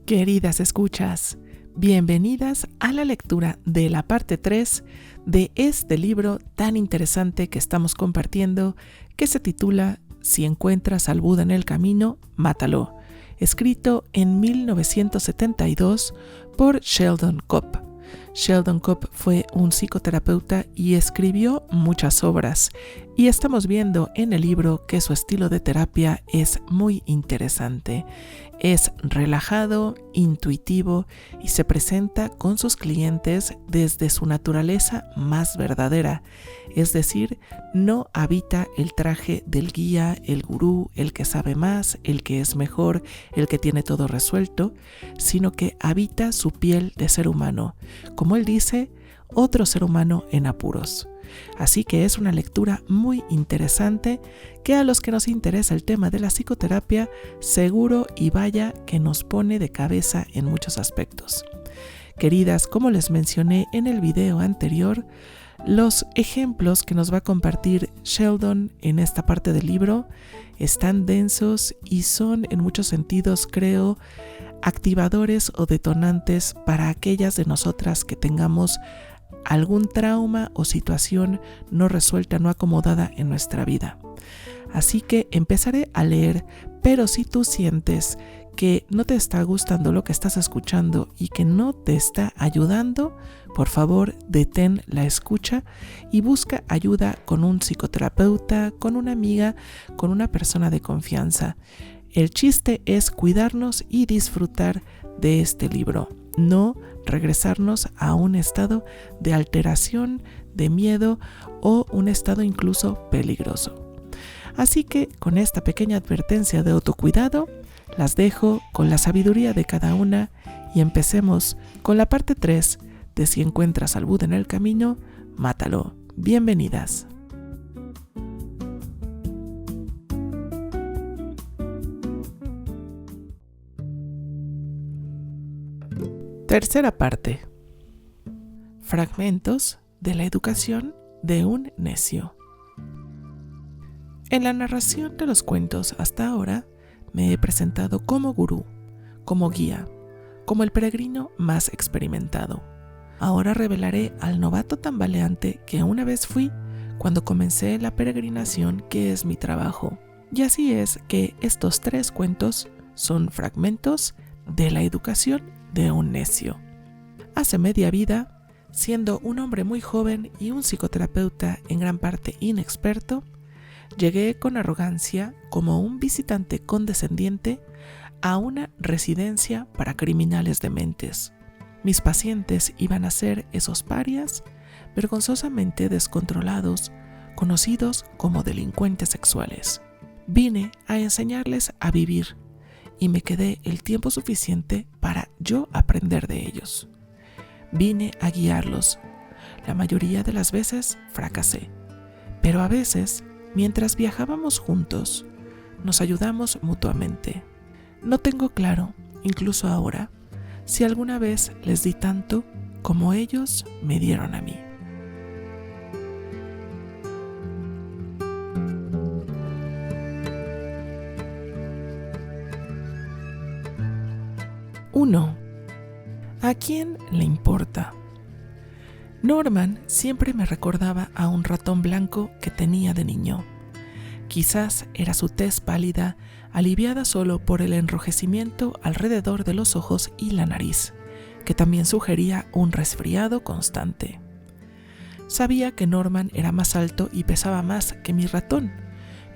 Queridas escuchas, bienvenidas a la lectura de la parte 3 de este libro tan interesante que estamos compartiendo, que se titula Si encuentras al Buda en el camino, mátalo, escrito en 1972 por Sheldon Kopp. Sheldon Kopp fue un psicoterapeuta y escribió muchas obras, y estamos viendo en el libro que su estilo de terapia es muy interesante. Es relajado, intuitivo y se presenta con sus clientes desde su naturaleza más verdadera, es decir, no habita el traje del guía, el gurú, el que sabe más, el que es mejor, el que tiene todo resuelto, sino que habita su piel de ser humano, como él dice, otro ser humano en apuros. Así que es una lectura muy interesante que a los que nos interesa el tema de la psicoterapia, seguro y vaya que nos pone de cabeza en muchos aspectos. Queridas, como les mencioné en el video anterior, los ejemplos que nos va a compartir Sheldon en esta parte del libro están densos y son en muchos sentidos, creo, activadores o detonantes para aquellas de nosotras que tengamos algún trauma o situación no resuelta, no acomodada en nuestra vida. Así que empezaré a leer, pero si tú sientes que no te está gustando lo que estás escuchando y que no te está ayudando, por favor detén la escucha y busca ayuda con un psicoterapeuta, con una amiga, con una persona de confianza. El chiste es cuidarnos y disfrutar de este libro, no regresarnos a un estado de alteración, de miedo o un estado incluso peligroso. Así que con esta pequeña advertencia de autocuidado, las dejo con la sabiduría de cada una y empecemos con la parte 3 de Si encuentras al Buda en el camino, mátalo. Bienvenidas. Tercera parte. Fragmentos de la educación de un necio. En la narración de los cuentos hasta ahora me he presentado como gurú, como guía, como el peregrino más experimentado. Ahora revelaré al novato tambaleante que una vez fui cuando comencé la peregrinación que es mi trabajo. Y así es que estos 3 cuentos son fragmentos de la educación de un necio. Hace media vida, siendo un hombre muy joven y un psicoterapeuta en gran parte inexperto, llegué con arrogancia como un visitante condescendiente a una residencia para criminales dementes. Mis pacientes iban a ser esos parias vergonzosamente descontrolados, conocidos como delincuentes sexuales. Vine a enseñarles a vivir y me quedé el tiempo suficiente para yo aprender de ellos. Vine a guiarlos. La mayoría de las veces fracasé, pero a veces, mientras viajábamos juntos, nos ayudamos mutuamente. No tengo claro, incluso ahora, si alguna vez les di tanto como ellos me dieron a mí. Uno. ¿A quién le importa? Norman siempre me recordaba a un ratón blanco que tenía de niño. Quizás era su tez pálida, aliviada solo por el enrojecimiento alrededor de los ojos y la nariz, que también sugería un resfriado constante. Sabía que Norman era más alto y pesaba más que mi ratón,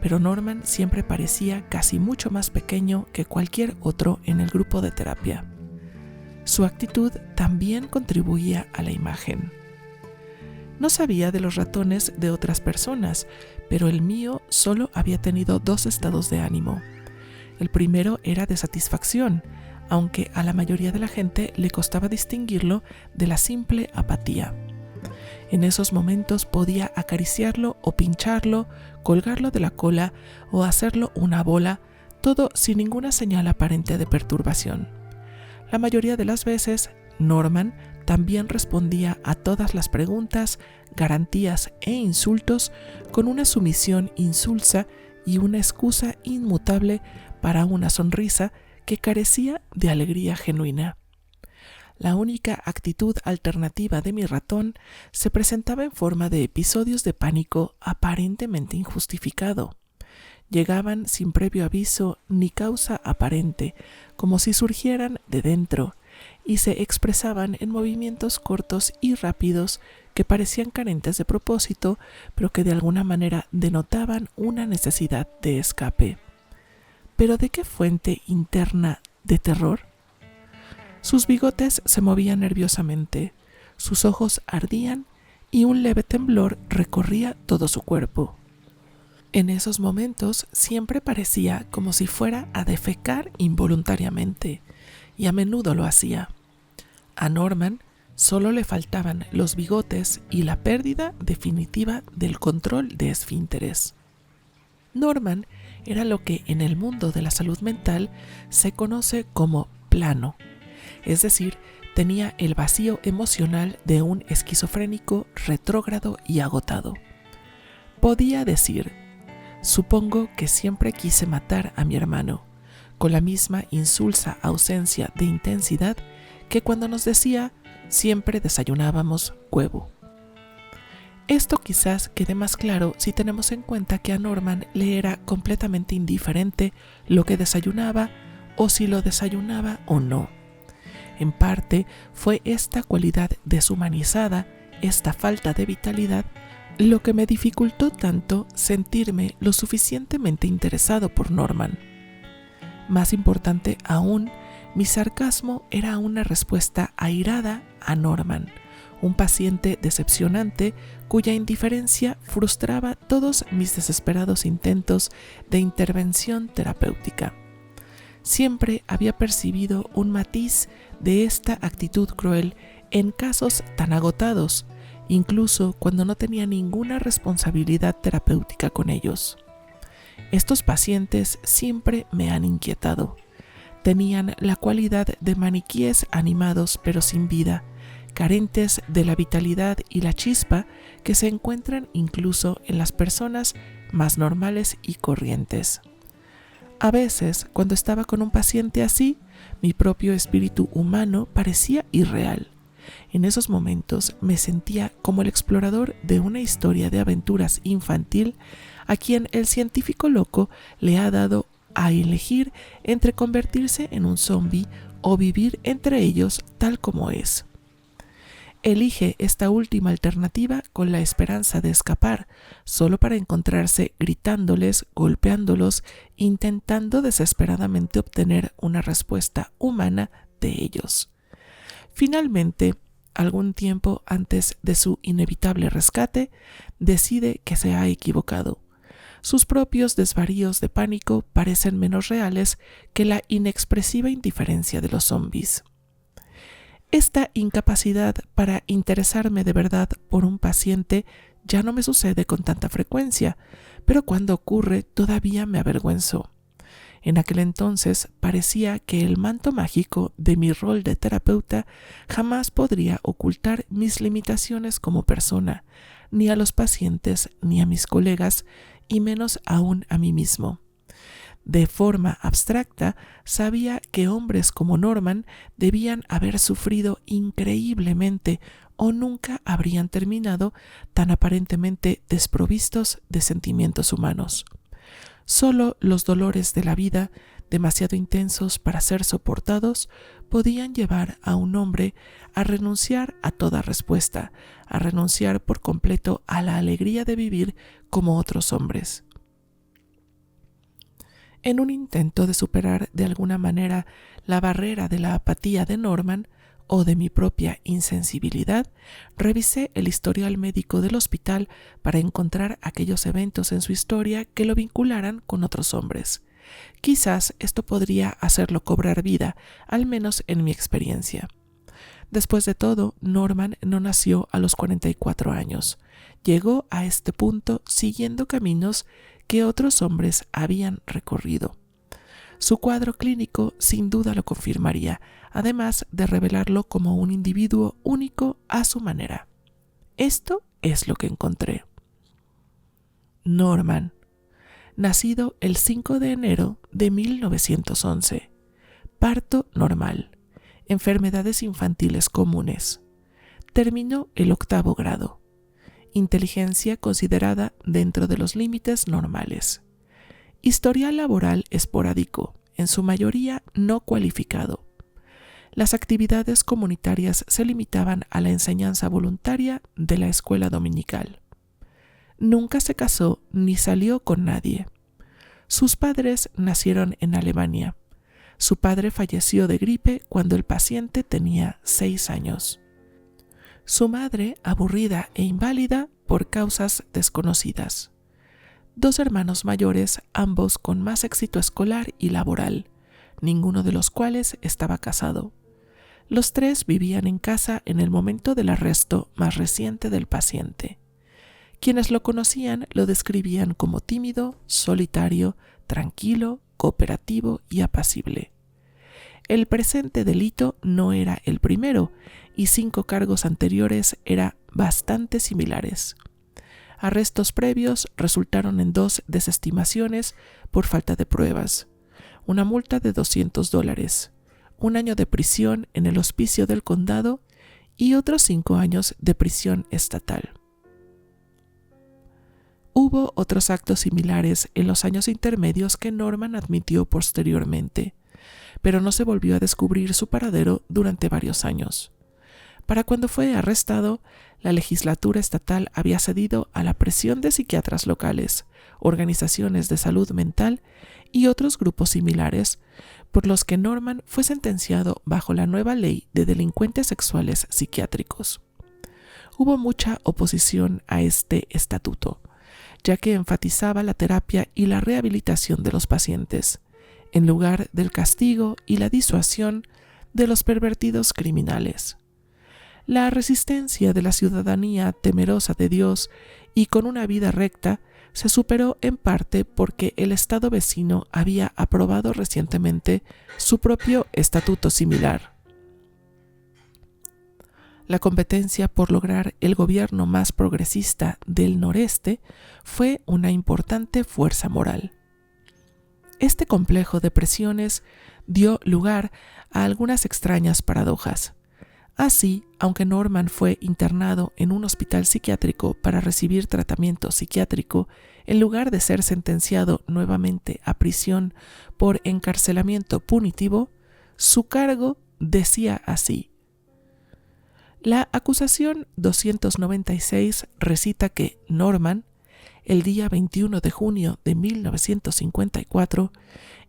pero Norman siempre parecía casi mucho más pequeño que cualquier otro en el grupo de terapia. Su actitud también contribuía a la imagen. No sabía de los ratones de otras personas, pero el mío solo había tenido 2 estados de ánimo. El primero era de satisfacción, aunque a la mayoría de la gente le costaba distinguirlo de la simple apatía. En esos momentos podía acariciarlo o pincharlo, colgarlo de la cola o hacerlo una bola, todo sin ninguna señal aparente de perturbación. La mayoría de las veces, Norman también respondía a todas las preguntas, garantías e insultos con una sumisión insulsa y una excusa inmutable para una sonrisa que carecía de alegría genuina. La única actitud alternativa de mi ratón se presentaba en forma de episodios de pánico aparentemente injustificado. Llegaban sin previo aviso ni causa aparente, como si surgieran de dentro, y se expresaban en movimientos cortos y rápidos que parecían carentes de propósito, pero que de alguna manera denotaban una necesidad de escape. ¿Pero de qué fuente interna de terror? Sus bigotes se movían nerviosamente, sus ojos ardían y un leve temblor recorría todo su cuerpo. En esos momentos siempre parecía como si fuera a defecar involuntariamente, y a menudo lo hacía. A Norman solo le faltaban los bigotes y la pérdida definitiva del control de esfínteres. Norman era lo que en el mundo de la salud mental se conoce como plano, es decir, tenía el vacío emocional de un esquizofrénico retrógrado y agotado. Podía decir: supongo que siempre quise matar a mi hermano, con la misma insulsa ausencia de intensidad que cuando nos decía siempre desayunábamos huevo. Esto quizás quede más claro si tenemos en cuenta que a Norman le era completamente indiferente lo que desayunaba o si lo desayunaba o no. En parte fue esta cualidad deshumanizada, esta falta de vitalidad, lo que me dificultó tanto sentirme lo suficientemente interesado por Norman. Más importante aún, mi sarcasmo era una respuesta airada a Norman, un paciente decepcionante cuya indiferencia frustraba todos mis desesperados intentos de intervención terapéutica. Siempre había percibido un matiz de esta actitud cruel en casos tan agotados, incluso cuando no tenía ninguna responsabilidad terapéutica con ellos. Estos pacientes siempre me han inquietado. Tenían la cualidad de maniquíes animados pero sin vida, carentes de la vitalidad y la chispa que se encuentran incluso en las personas más normales y corrientes. A veces, cuando estaba con un paciente así, mi propio espíritu humano parecía irreal. En esos momentos me sentía como el explorador de una historia de aventuras infantil a quien el científico loco le ha dado a elegir entre convertirse en un zombi o vivir entre ellos tal como es. Elige esta última alternativa con la esperanza de escapar, solo para encontrarse gritándoles, golpeándolos, intentando desesperadamente obtener una respuesta humana de ellos. Finalmente, algún tiempo antes de su inevitable rescate, decide que se ha equivocado. Sus propios desvaríos de pánico parecen menos reales que la inexpresiva indiferencia de los zombis. Esta incapacidad para interesarme de verdad por un paciente ya no me sucede con tanta frecuencia, pero cuando ocurre todavía me avergüenzo. En aquel entonces parecía que el manto mágico de mi rol de terapeuta jamás podría ocultar mis limitaciones como persona, ni a los pacientes ni a mis colegas, y menos aún a mí mismo. De forma abstracta, sabía que hombres como Norman debían haber sufrido increíblemente o nunca habrían terminado tan aparentemente desprovistos de sentimientos humanos. Solo los dolores de la vida, demasiado intensos para ser soportados, podían llevar a un hombre a renunciar a toda respuesta, a renunciar por completo a la alegría de vivir como otros hombres. En un intento de superar de alguna manera la barrera de la apatía de Norman o de mi propia insensibilidad, revisé el historial médico del hospital para encontrar aquellos eventos en su historia que lo vincularan con otros hombres. Quizás esto podría hacerlo cobrar vida, al menos en mi experiencia. Después de todo, Norman no nació a los 44 años. Llegó a este punto siguiendo caminos que otros hombres habían recorrido. Su cuadro clínico sin duda lo confirmaría, además de revelarlo como un individuo único a su manera. Esto es lo que encontré. Norman, nacido el 5 de enero de 1911, parto normal, enfermedades infantiles comunes. Terminó el 8º grado. Inteligencia considerada dentro de los límites normales. Historial laboral esporádico, en su mayoría no cualificado. Las actividades comunitarias se limitaban a la enseñanza voluntaria de la escuela dominical. Nunca se casó ni salió con nadie. Sus padres nacieron en Alemania. Su padre falleció de gripe cuando el paciente tenía 6 años. Su madre, aburrida e inválida por causas desconocidas. 2 hermanos mayores, ambos con más éxito escolar y laboral, ninguno de los cuales estaba casado. Los 3 vivían en casa en el momento del arresto más reciente del paciente. Quienes lo conocían lo describían como tímido, solitario, tranquilo, cooperativo y apacible. El presente delito no era el primero y 5 cargos anteriores eran bastante similares. Arrestos previos resultaron en 2 desestimaciones por falta de pruebas, una multa de $200, 1 año de prisión en el hospicio del condado y otros 5 años de prisión estatal. Hubo otros actos similares en los años intermedios que Norman admitió posteriormente, pero no se volvió a descubrir su paradero durante varios años. Para cuando fue arrestado, la legislatura estatal había cedido a la presión de psiquiatras locales, organizaciones de salud mental y otros grupos similares, por los que Norman fue sentenciado bajo la nueva ley de delincuentes sexuales psiquiátricos. Hubo mucha oposición a este estatuto, ya que enfatizaba la terapia y la rehabilitación de los pacientes, en lugar del castigo y la disuasión de los pervertidos criminales. La resistencia de la ciudadanía temerosa de Dios y con una vida recta se superó en parte porque el estado vecino había aprobado recientemente su propio estatuto similar. La competencia por lograr el gobierno más progresista del noreste fue una importante fuerza moral. Este complejo de presiones dio lugar a algunas extrañas paradojas. Así, aunque Norman fue internado en un hospital psiquiátrico para recibir tratamiento psiquiátrico, en lugar de ser sentenciado nuevamente a prisión por encarcelamiento punitivo, su cargo decía así. La acusación 296 recita que Norman, el día 21 de junio de 1954,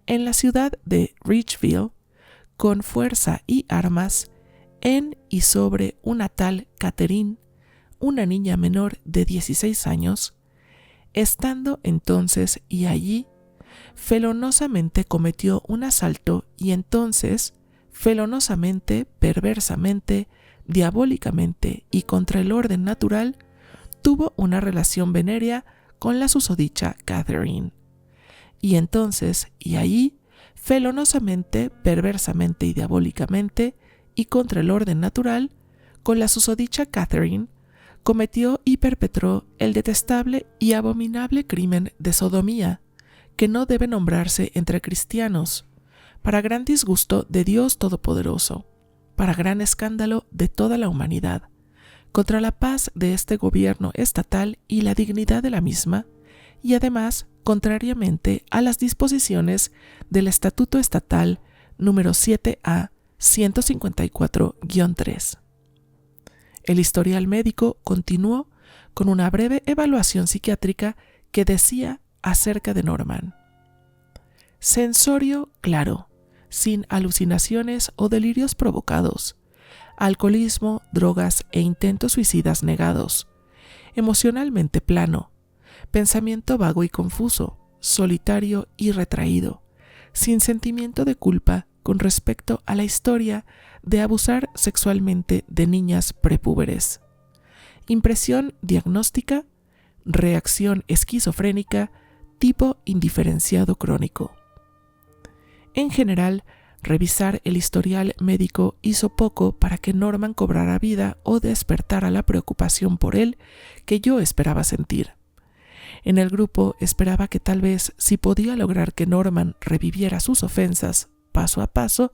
en la ciudad de Ridgeville, con fuerza y armas, en y sobre una tal Catherine, una niña menor de 16 años, estando entonces y allí, felonosamente cometió un asalto y entonces, felonosamente, perversamente, diabólicamente y contra el orden natural, tuvo una relación venérea con la susodicha Catherine. Y entonces y allí, felonosamente, perversamente y diabólicamente, y contra el orden natural, con la susodicha Catherine, cometió y perpetró el detestable y abominable crimen de sodomía, que no debe nombrarse entre cristianos, para gran disgusto de Dios Todopoderoso, para gran escándalo de toda la humanidad, contra la paz de este gobierno estatal y la dignidad de la misma, y además contrariamente a las disposiciones del Estatuto Estatal número 7A 154-3. El historial médico continuó con una breve evaluación psiquiátrica que decía acerca de Norman: sensorio claro, sin alucinaciones o delirios provocados, alcoholismo, drogas e intentos suicidas negados, emocionalmente plano, pensamiento vago y confuso, solitario y retraído, sin sentimiento de culpa con respecto a la historia de abusar sexualmente de niñas prepúberes. Impresión diagnóstica, reacción esquizofrénica, tipo indiferenciado crónico. En general, revisar el historial médico hizo poco para que Norman cobrara vida o despertara la preocupación por él que yo esperaba sentir. En el grupo esperaba que tal vez, si podía lograr que Norman reviviera sus ofensas, paso a paso,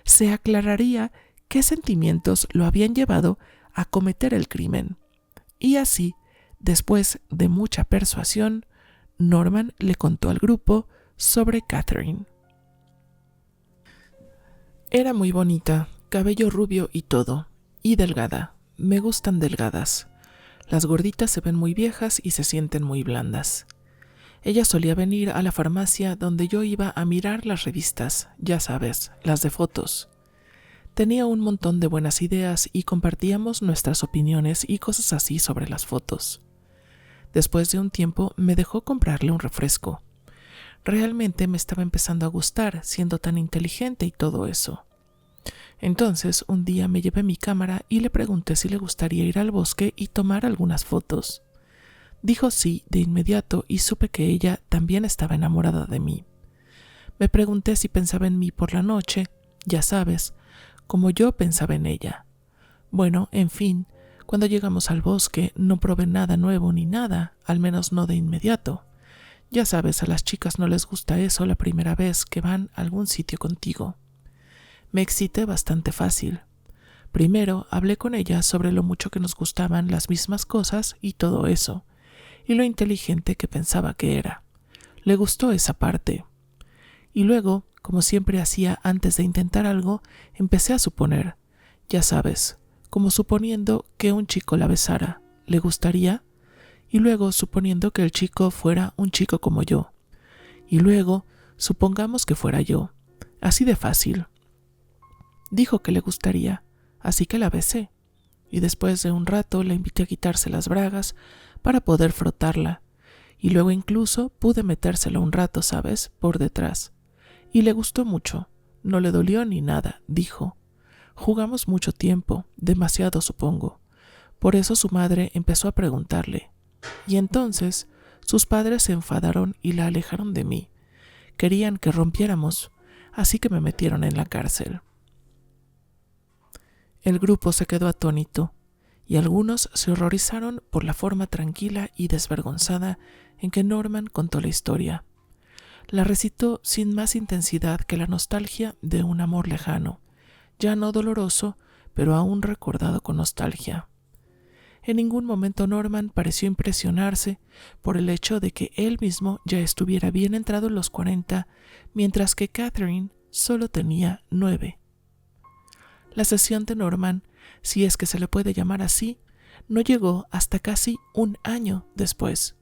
se aclararía qué sentimientos lo habían llevado a cometer el crimen. Y así, después de mucha persuasión, Norman le contó al grupo sobre Catherine. Era muy bonita, cabello rubio y todo, y delgada. Me gustan delgadas. Las gorditas se ven muy viejas y se sienten muy blandas. Ella solía venir a la farmacia donde yo iba a mirar las revistas, ya sabes, las de fotos. Tenía un montón de buenas ideas y compartíamos nuestras opiniones y cosas así sobre las fotos. Después de un tiempo me dejó comprarle un refresco. Realmente me estaba empezando a gustar, siendo tan inteligente y todo eso. Entonces, un día me llevé mi cámara y le pregunté si le gustaría ir al bosque y tomar algunas fotos. Dijo sí de inmediato y supe que ella también estaba enamorada de mí. Me pregunté si pensaba en mí por la noche, ya sabes, como yo pensaba en ella. Bueno, en fin, cuando llegamos al bosque no probé nada nuevo ni nada, al menos no de inmediato. Ya sabes, a las chicas no les gusta eso la primera vez que van a algún sitio contigo. Me excité bastante fácil. Primero hablé con ella sobre lo mucho que nos gustaban las mismas cosas y todo eso, y lo inteligente que pensaba que era. Le gustó esa parte. Y luego, como siempre hacía antes de intentar algo, empecé a suponer, ya sabes, como suponiendo que un chico la besara, ¿le gustaría? Y luego suponiendo que el chico fuera un chico como yo. Y luego, supongamos que fuera yo. Así de fácil. Dijo que le gustaría, así que la besé. Y después de un rato la invité a quitarse las bragas para poder frotarla. Y luego incluso pude metérsela un rato, ¿sabes?, por detrás. Y le gustó mucho. No le dolió ni nada, dijo. Jugamos mucho tiempo, demasiado supongo. Por eso su madre empezó a preguntarle. Y entonces sus padres se enfadaron y la alejaron de mí. Querían que rompiéramos, así que me metieron en la cárcel. El grupo se quedó atónito, y algunos se horrorizaron por la forma tranquila y desvergonzada en que Norman contó la historia. La recitó sin más intensidad que la nostalgia de un amor lejano, ya no doloroso, pero aún recordado con nostalgia. En ningún momento Norman pareció impresionarse por el hecho de que él mismo ya estuviera bien entrado en los 40, mientras que Catherine solo tenía 9. La sesión de Norman, si es que se le puede llamar así, no llegó hasta casi un año después.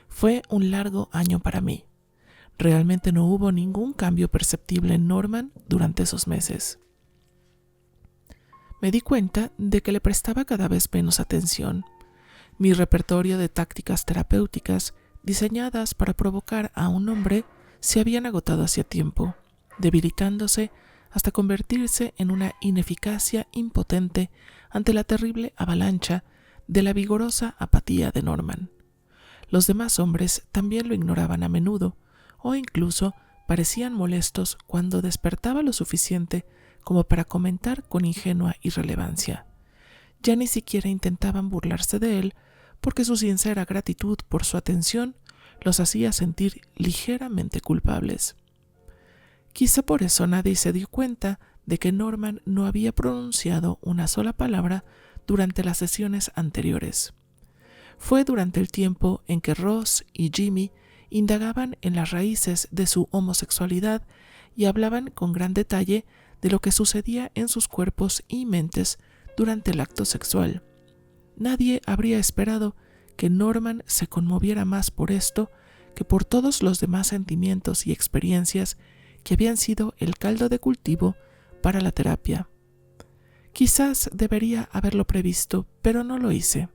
Fue un largo año para mí. Realmente no hubo ningún cambio perceptible en Norman durante esos meses. Me di cuenta de que le prestaba cada vez menos atención. Mi repertorio de tácticas terapéuticas diseñadas para provocar a un hombre se habían agotado hacía tiempo, debilitándose hasta convertirse en una ineficacia impotente ante la terrible avalancha de la vigorosa apatía de Norman. Los demás hombres también lo ignoraban a menudo, o incluso parecían molestos cuando despertaba lo suficiente como para comentar con ingenua irrelevancia. Ya ni siquiera intentaban burlarse de él, porque su sincera gratitud por su atención los hacía sentir ligeramente culpables. Quizá por eso nadie se dio cuenta de que Norman no había pronunciado una sola palabra durante las sesiones anteriores. Fue durante el tiempo en que Ross y Jimmy indagaban en las raíces de su homosexualidad y hablaban con gran detalle de lo que sucedía en sus cuerpos y mentes durante el acto sexual. Nadie habría esperado que Norman se conmoviera más por esto que por todos los demás sentimientos y experiencias que habían sido el caldo de cultivo para la terapia. Quizás debería haberlo previsto, pero no lo hice.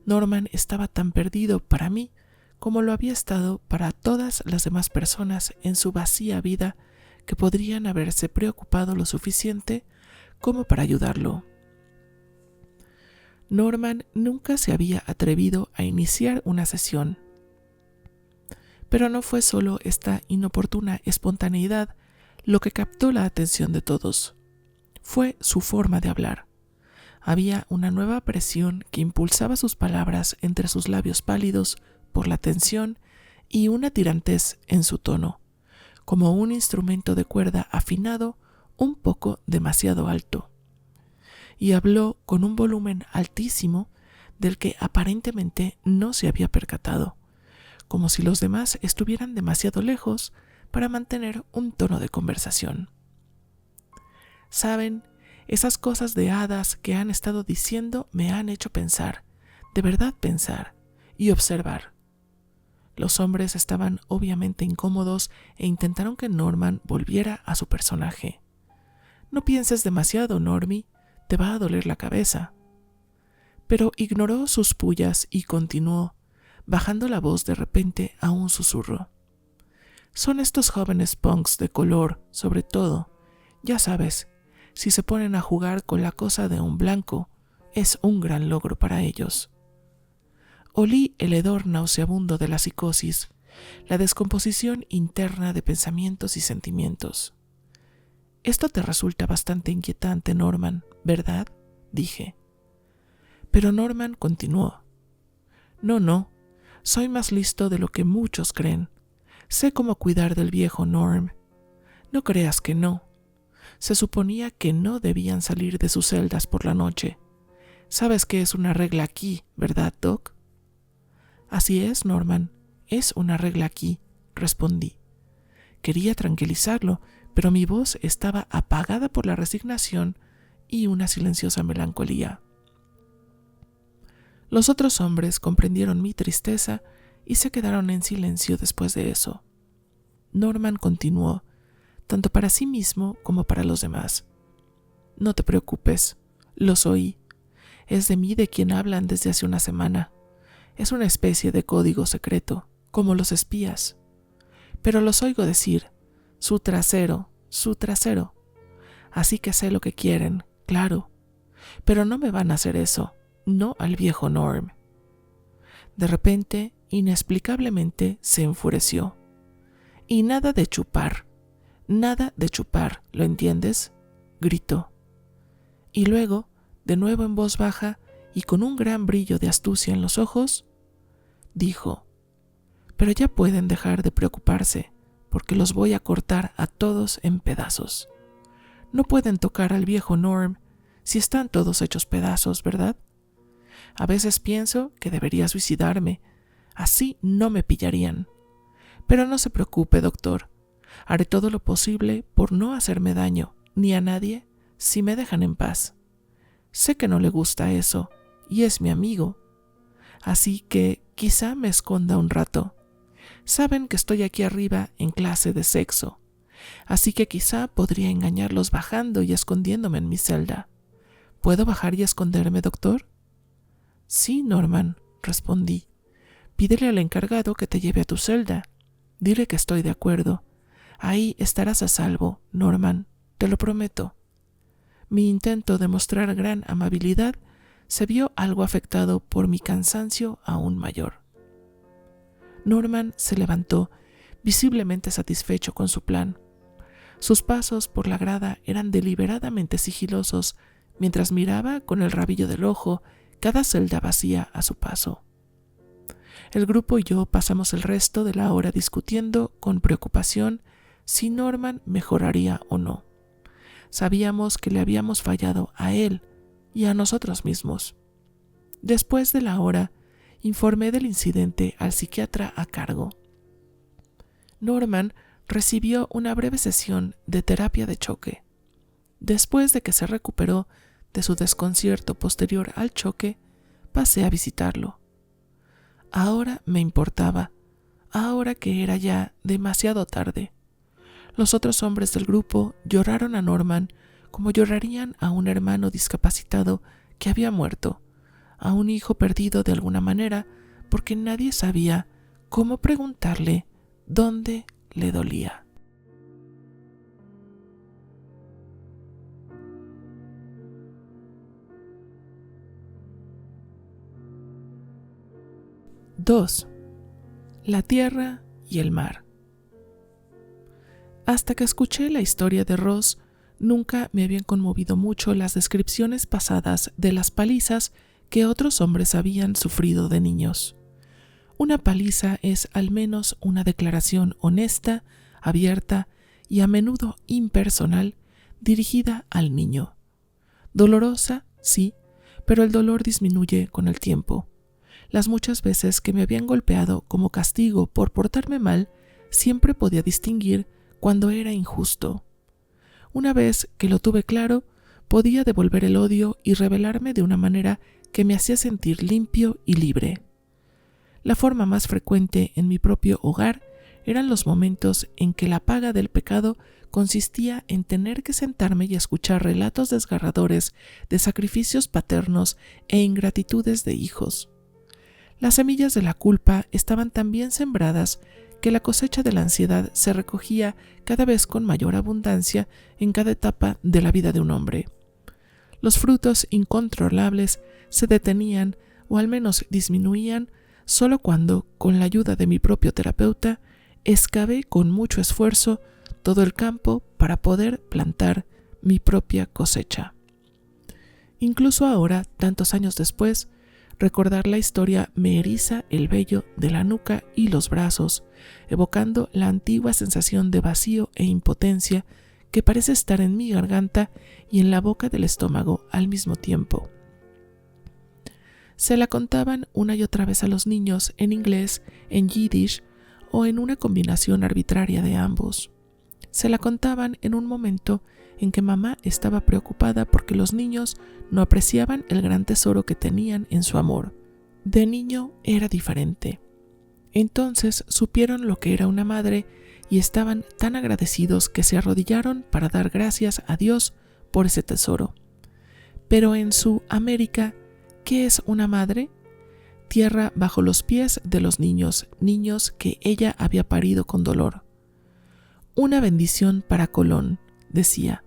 Norman estaba tan perdido para mí como lo había estado para todas las demás personas en su vacía vida que podrían haberse preocupado lo suficiente como para ayudarlo. Norman nunca se había atrevido a iniciar una sesión. Pero no fue solo esta inoportuna espontaneidad lo que captó la atención de todos. Fue su forma de hablar. Había una nueva presión que impulsaba sus palabras entre sus labios pálidos por la tensión y una tirantez en su tono, como un instrumento de cuerda afinado un poco demasiado alto, y habló con un volumen altísimo del que aparentemente no se había percatado, como si los demás estuvieran demasiado lejos para mantener un tono de conversación. Saben, esas cosas de hadas que han estado diciendo me han hecho pensar, de verdad pensar y observar. Los hombres estaban obviamente incómodos e intentaron que Norman volviera a su personaje. No pienses demasiado, Normie, te va a doler la cabeza. Pero ignoró sus pullas y continuó, bajando la voz de repente a un susurro. Son estos jóvenes punks de color, sobre todo. Ya sabes, si se ponen a jugar con la cosa de un blanco, es un gran logro para ellos. Olí el hedor nauseabundo de la psicosis, la descomposición interna de pensamientos y sentimientos. Esto te resulta bastante inquietante, Norman, ¿verdad?, dije. Pero Norman continuó. No, soy más listo de lo que muchos creen. Sé cómo cuidar del viejo Norm. No creas que no. Se suponía que no debían salir de sus celdas por la noche. Sabes que es una regla aquí, ¿verdad, Doc? Así es, Norman, es una regla aquí, respondí. Quería tranquilizarlo, pero mi voz estaba apagada por la resignación y una silenciosa melancolía. Los otros hombres comprendieron mi tristeza y se quedaron en silencio después de eso. Norman continuó, tanto para sí mismo como para los demás. No te preocupes, los oí. Es de mí de quien hablan desde hace una semana. Es una especie de código secreto, como los espías. Pero los oigo decir, su trasero. Así que sé lo que quieren, claro. Pero no me van a hacer eso, no al viejo Norm. De repente, inexplicablemente, se enfureció. Y nada de chupar, ¿lo entiendes?, gritó. Y luego, de nuevo en voz baja y con un gran brillo de astucia en los ojos, dijo, pero ya pueden dejar de preocuparse, porque los voy a cortar a todos en pedazos. No pueden tocar al viejo Norm si están todos hechos pedazos, ¿verdad? A veces pienso que debería suicidarme, así no me pillarían. Pero no se preocupe, doctor. Haré todo lo posible por no hacerme daño, ni a nadie, si me dejan en paz. Sé que no le gusta eso, y es mi amigo. Así que quizá me esconda un rato. Saben que estoy aquí arriba en clase de sexo, así que quizá podría engañarlos bajando y escondiéndome en mi celda. ¿Puedo bajar y esconderme, doctor? Sí, Norman, respondí. Pídele al encargado que te lleve a tu celda. Dile que estoy de acuerdo. Ahí estarás a salvo, Norman, te lo prometo. Mi intento de mostrar gran amabilidad se vio algo afectado por mi cansancio aún mayor. Norman se levantó, visiblemente satisfecho con su plan. Sus pasos por la grada eran deliberadamente sigilosos, mientras miraba con el rabillo del ojo cada celda vacía a su paso. El grupo y yo pasamos el resto de la hora discutiendo con preocupación si Norman mejoraría o no. Sabíamos que le habíamos fallado a él y a nosotros mismos. Después de la hora, informé del incidente al psiquiatra a cargo. Norman recibió una breve sesión de terapia de choque. Después de que se recuperó de su desconcierto posterior al choque, pasé a visitarlo. Ahora me importaba, ahora que era ya demasiado tarde. Los otros hombres del grupo lloraron a Norman como llorarían a un hermano discapacitado que había muerto, a un hijo perdido de alguna manera, porque nadie sabía cómo preguntarle dónde le dolía. Dos. La tierra y el mar. Hasta que escuché la historia de Ross, nunca me habían conmovido mucho las descripciones pasadas de las palizas que otros hombres habían sufrido de niños. Una paliza es al menos una declaración honesta abierta y a menudo impersonal, dirigida al niño. Dolorosa, sí, pero el dolor disminuye con el tiempo. Las muchas veces que me habían golpeado como castigo por portarme mal, siempre podía distinguir cuando era injusto. Una vez que lo tuve claro, podía devolver el odio y rebelarme de una manera que me hacía sentir limpio y libre. La forma más frecuente en mi propio hogar eran los momentos en que la paga del pecado consistía en tener que sentarme y escuchar relatos desgarradores de sacrificios paternos e ingratitudes de hijos. Las semillas de la culpa estaban tan bien sembradas que la cosecha de la ansiedad se recogía cada vez con mayor abundancia en cada etapa de la vida de un hombre. Los frutos incontrolables se detenían o al menos disminuían solo cuando, con la ayuda de mi propio terapeuta, excavé con mucho esfuerzo todo el campo para poder plantar mi propia cosecha. Incluso ahora, tantos años después, recordar la historia me eriza el vello de la nuca y los brazos, evocando la antigua sensación de vacío e impotencia que parece estar en mi garganta y en la boca del estómago al mismo tiempo. Se la contaban una y otra vez a los niños en inglés, en yiddish o en una combinación arbitraria de ambos. Se la contaban en un momento en que mamá estaba preocupada porque los niños no apreciaban el gran tesoro que tenían en su amor. De niño era diferente. Entonces supieron lo que era una madre y estaban tan agradecidos que se arrodillaron para dar gracias a Dios por ese tesoro. Pero en su América, ¿qué es una madre? Tierra bajo los pies de los niños que ella había parido con dolor. Una bendición para Colón, decía.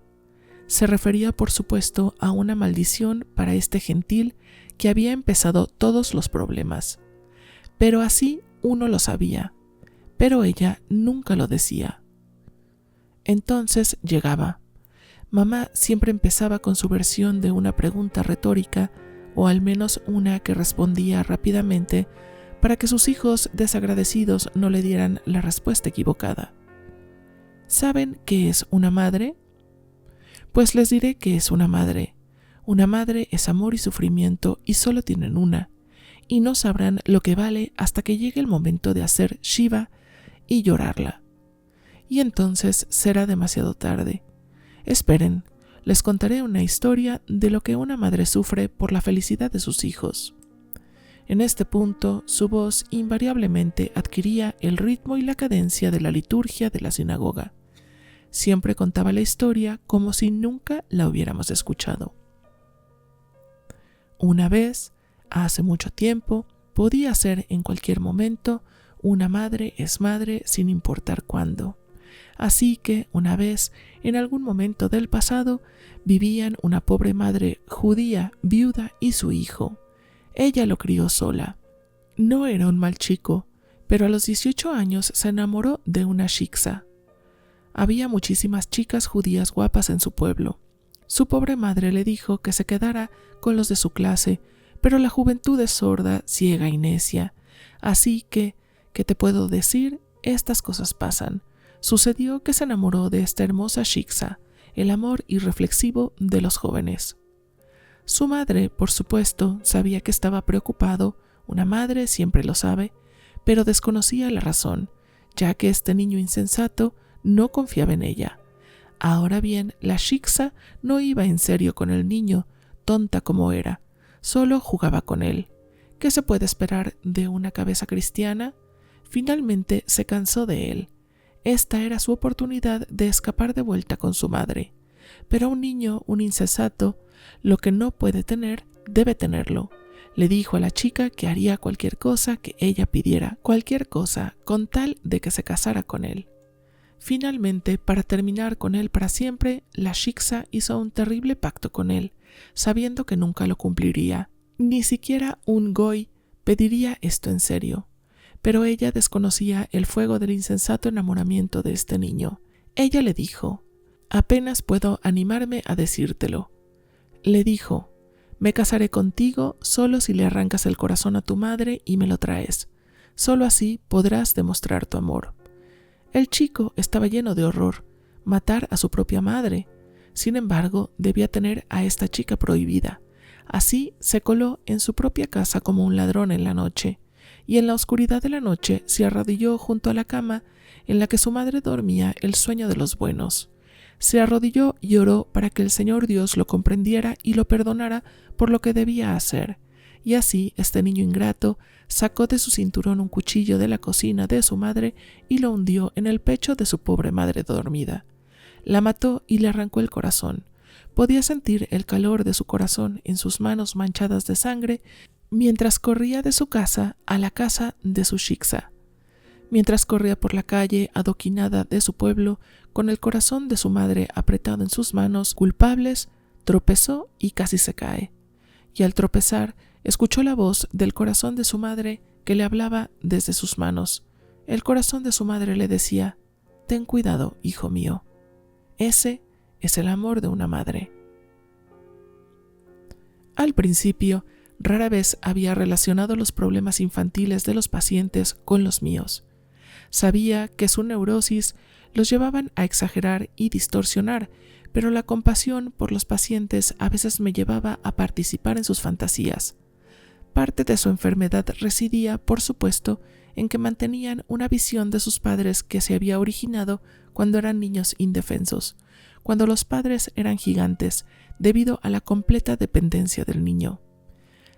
Se refería, por supuesto, a una maldición para este gentil que había empezado todos los problemas. Pero así uno lo sabía, pero ella nunca lo decía. Entonces llegaba. Mamá siempre empezaba con su versión de una pregunta retórica, o al menos una que respondía rápidamente para que sus hijos desagradecidos no le dieran la respuesta equivocada. ¿Saben qué es una madre? Pues les diré que es una madre. Una madre es amor y sufrimiento y solo tienen una, y no sabrán lo que vale hasta que llegue el momento de hacer Shiva y llorarla. Y entonces será demasiado tarde. Esperen, les contaré una historia de lo que una madre sufre por la felicidad de sus hijos. En este punto, su voz invariablemente adquiría el ritmo y la cadencia de la liturgia de la sinagoga. Siempre contaba la historia como si nunca la hubiéramos escuchado. Una vez, hace mucho tiempo, podía ser en cualquier momento, una madre es madre sin importar cuándo. Así que, una vez, en algún momento del pasado, vivían una pobre madre judía, viuda y su hijo. Ella lo crió sola. No era un mal chico, pero a los 18 años se enamoró de una shiksa. Había muchísimas chicas judías guapas en su pueblo. Su pobre madre le dijo que se quedara con los de su clase, pero la juventud es sorda, ciega y necia. Así que, ¿qué te puedo decir? Estas cosas pasan. Sucedió que se enamoró de esta hermosa shiksa, el amor irreflexivo de los jóvenes. Su madre, por supuesto, sabía que estaba preocupado, una madre siempre lo sabe, pero desconocía la razón, ya que este niño insensato no confiaba en ella. Ahora bien, la shiksa no iba en serio con el niño, tonta como era, solo jugaba con él. ¿Qué se puede esperar de una cabeza cristiana? Finalmente se cansó de él. Esta era su oportunidad de escapar de vuelta con su madre. Pero un niño, un insensato, lo que no puede tener, debe tenerlo. Le dijo a la chica que haría cualquier cosa que ella pidiera, cualquier cosa, con tal de que se casara con él. Finalmente, para terminar con él para siempre, la shiksa hizo un terrible pacto con él, sabiendo que nunca lo cumpliría. Ni siquiera un goy pediría esto en serio. Pero ella desconocía el fuego del insensato enamoramiento de este niño. Ella le dijo: «Apenas puedo animarme a decírtelo». Le dijo: «Me casaré contigo solo si le arrancas el corazón a tu madre y me lo traes. Solo así podrás demostrar tu amor». El chico estaba lleno de horror, matar a su propia madre. Sin embargo, debía tener a esta chica prohibida. Así se coló en su propia casa como un ladrón en la noche, y en la oscuridad de la noche se arrodilló junto a la cama en la que su madre dormía el sueño de los buenos. Se arrodilló y oró para que el Señor Dios lo comprendiera y lo perdonara por lo que debía hacer. Y así este niño ingrato sacó de su cinturón un cuchillo de la cocina de su madre y lo hundió en el pecho de su pobre madre dormida. La mató y le arrancó el corazón. Podía sentir el calor de su corazón en sus manos manchadas de sangre mientras corría de su casa a la casa de su shiksa. Mientras corría por la calle adoquinada de su pueblo, con el corazón de su madre apretado en sus manos culpables, tropezó y casi se cae. Y al tropezar, escuchó la voz del corazón de su madre que le hablaba desde sus manos. El corazón de su madre le decía: «Ten cuidado, hijo mío. Ese es el amor de una madre». Al principio, rara vez había relacionado los problemas infantiles de los pacientes con los míos. Sabía que su neurosis los llevaban a exagerar y distorsionar, pero la compasión por los pacientes a veces me llevaba a participar en sus fantasías. Parte de su enfermedad residía, por supuesto, en que mantenían una visión de sus padres que se había originado cuando eran niños indefensos, cuando los padres eran gigantes, debido a la completa dependencia del niño.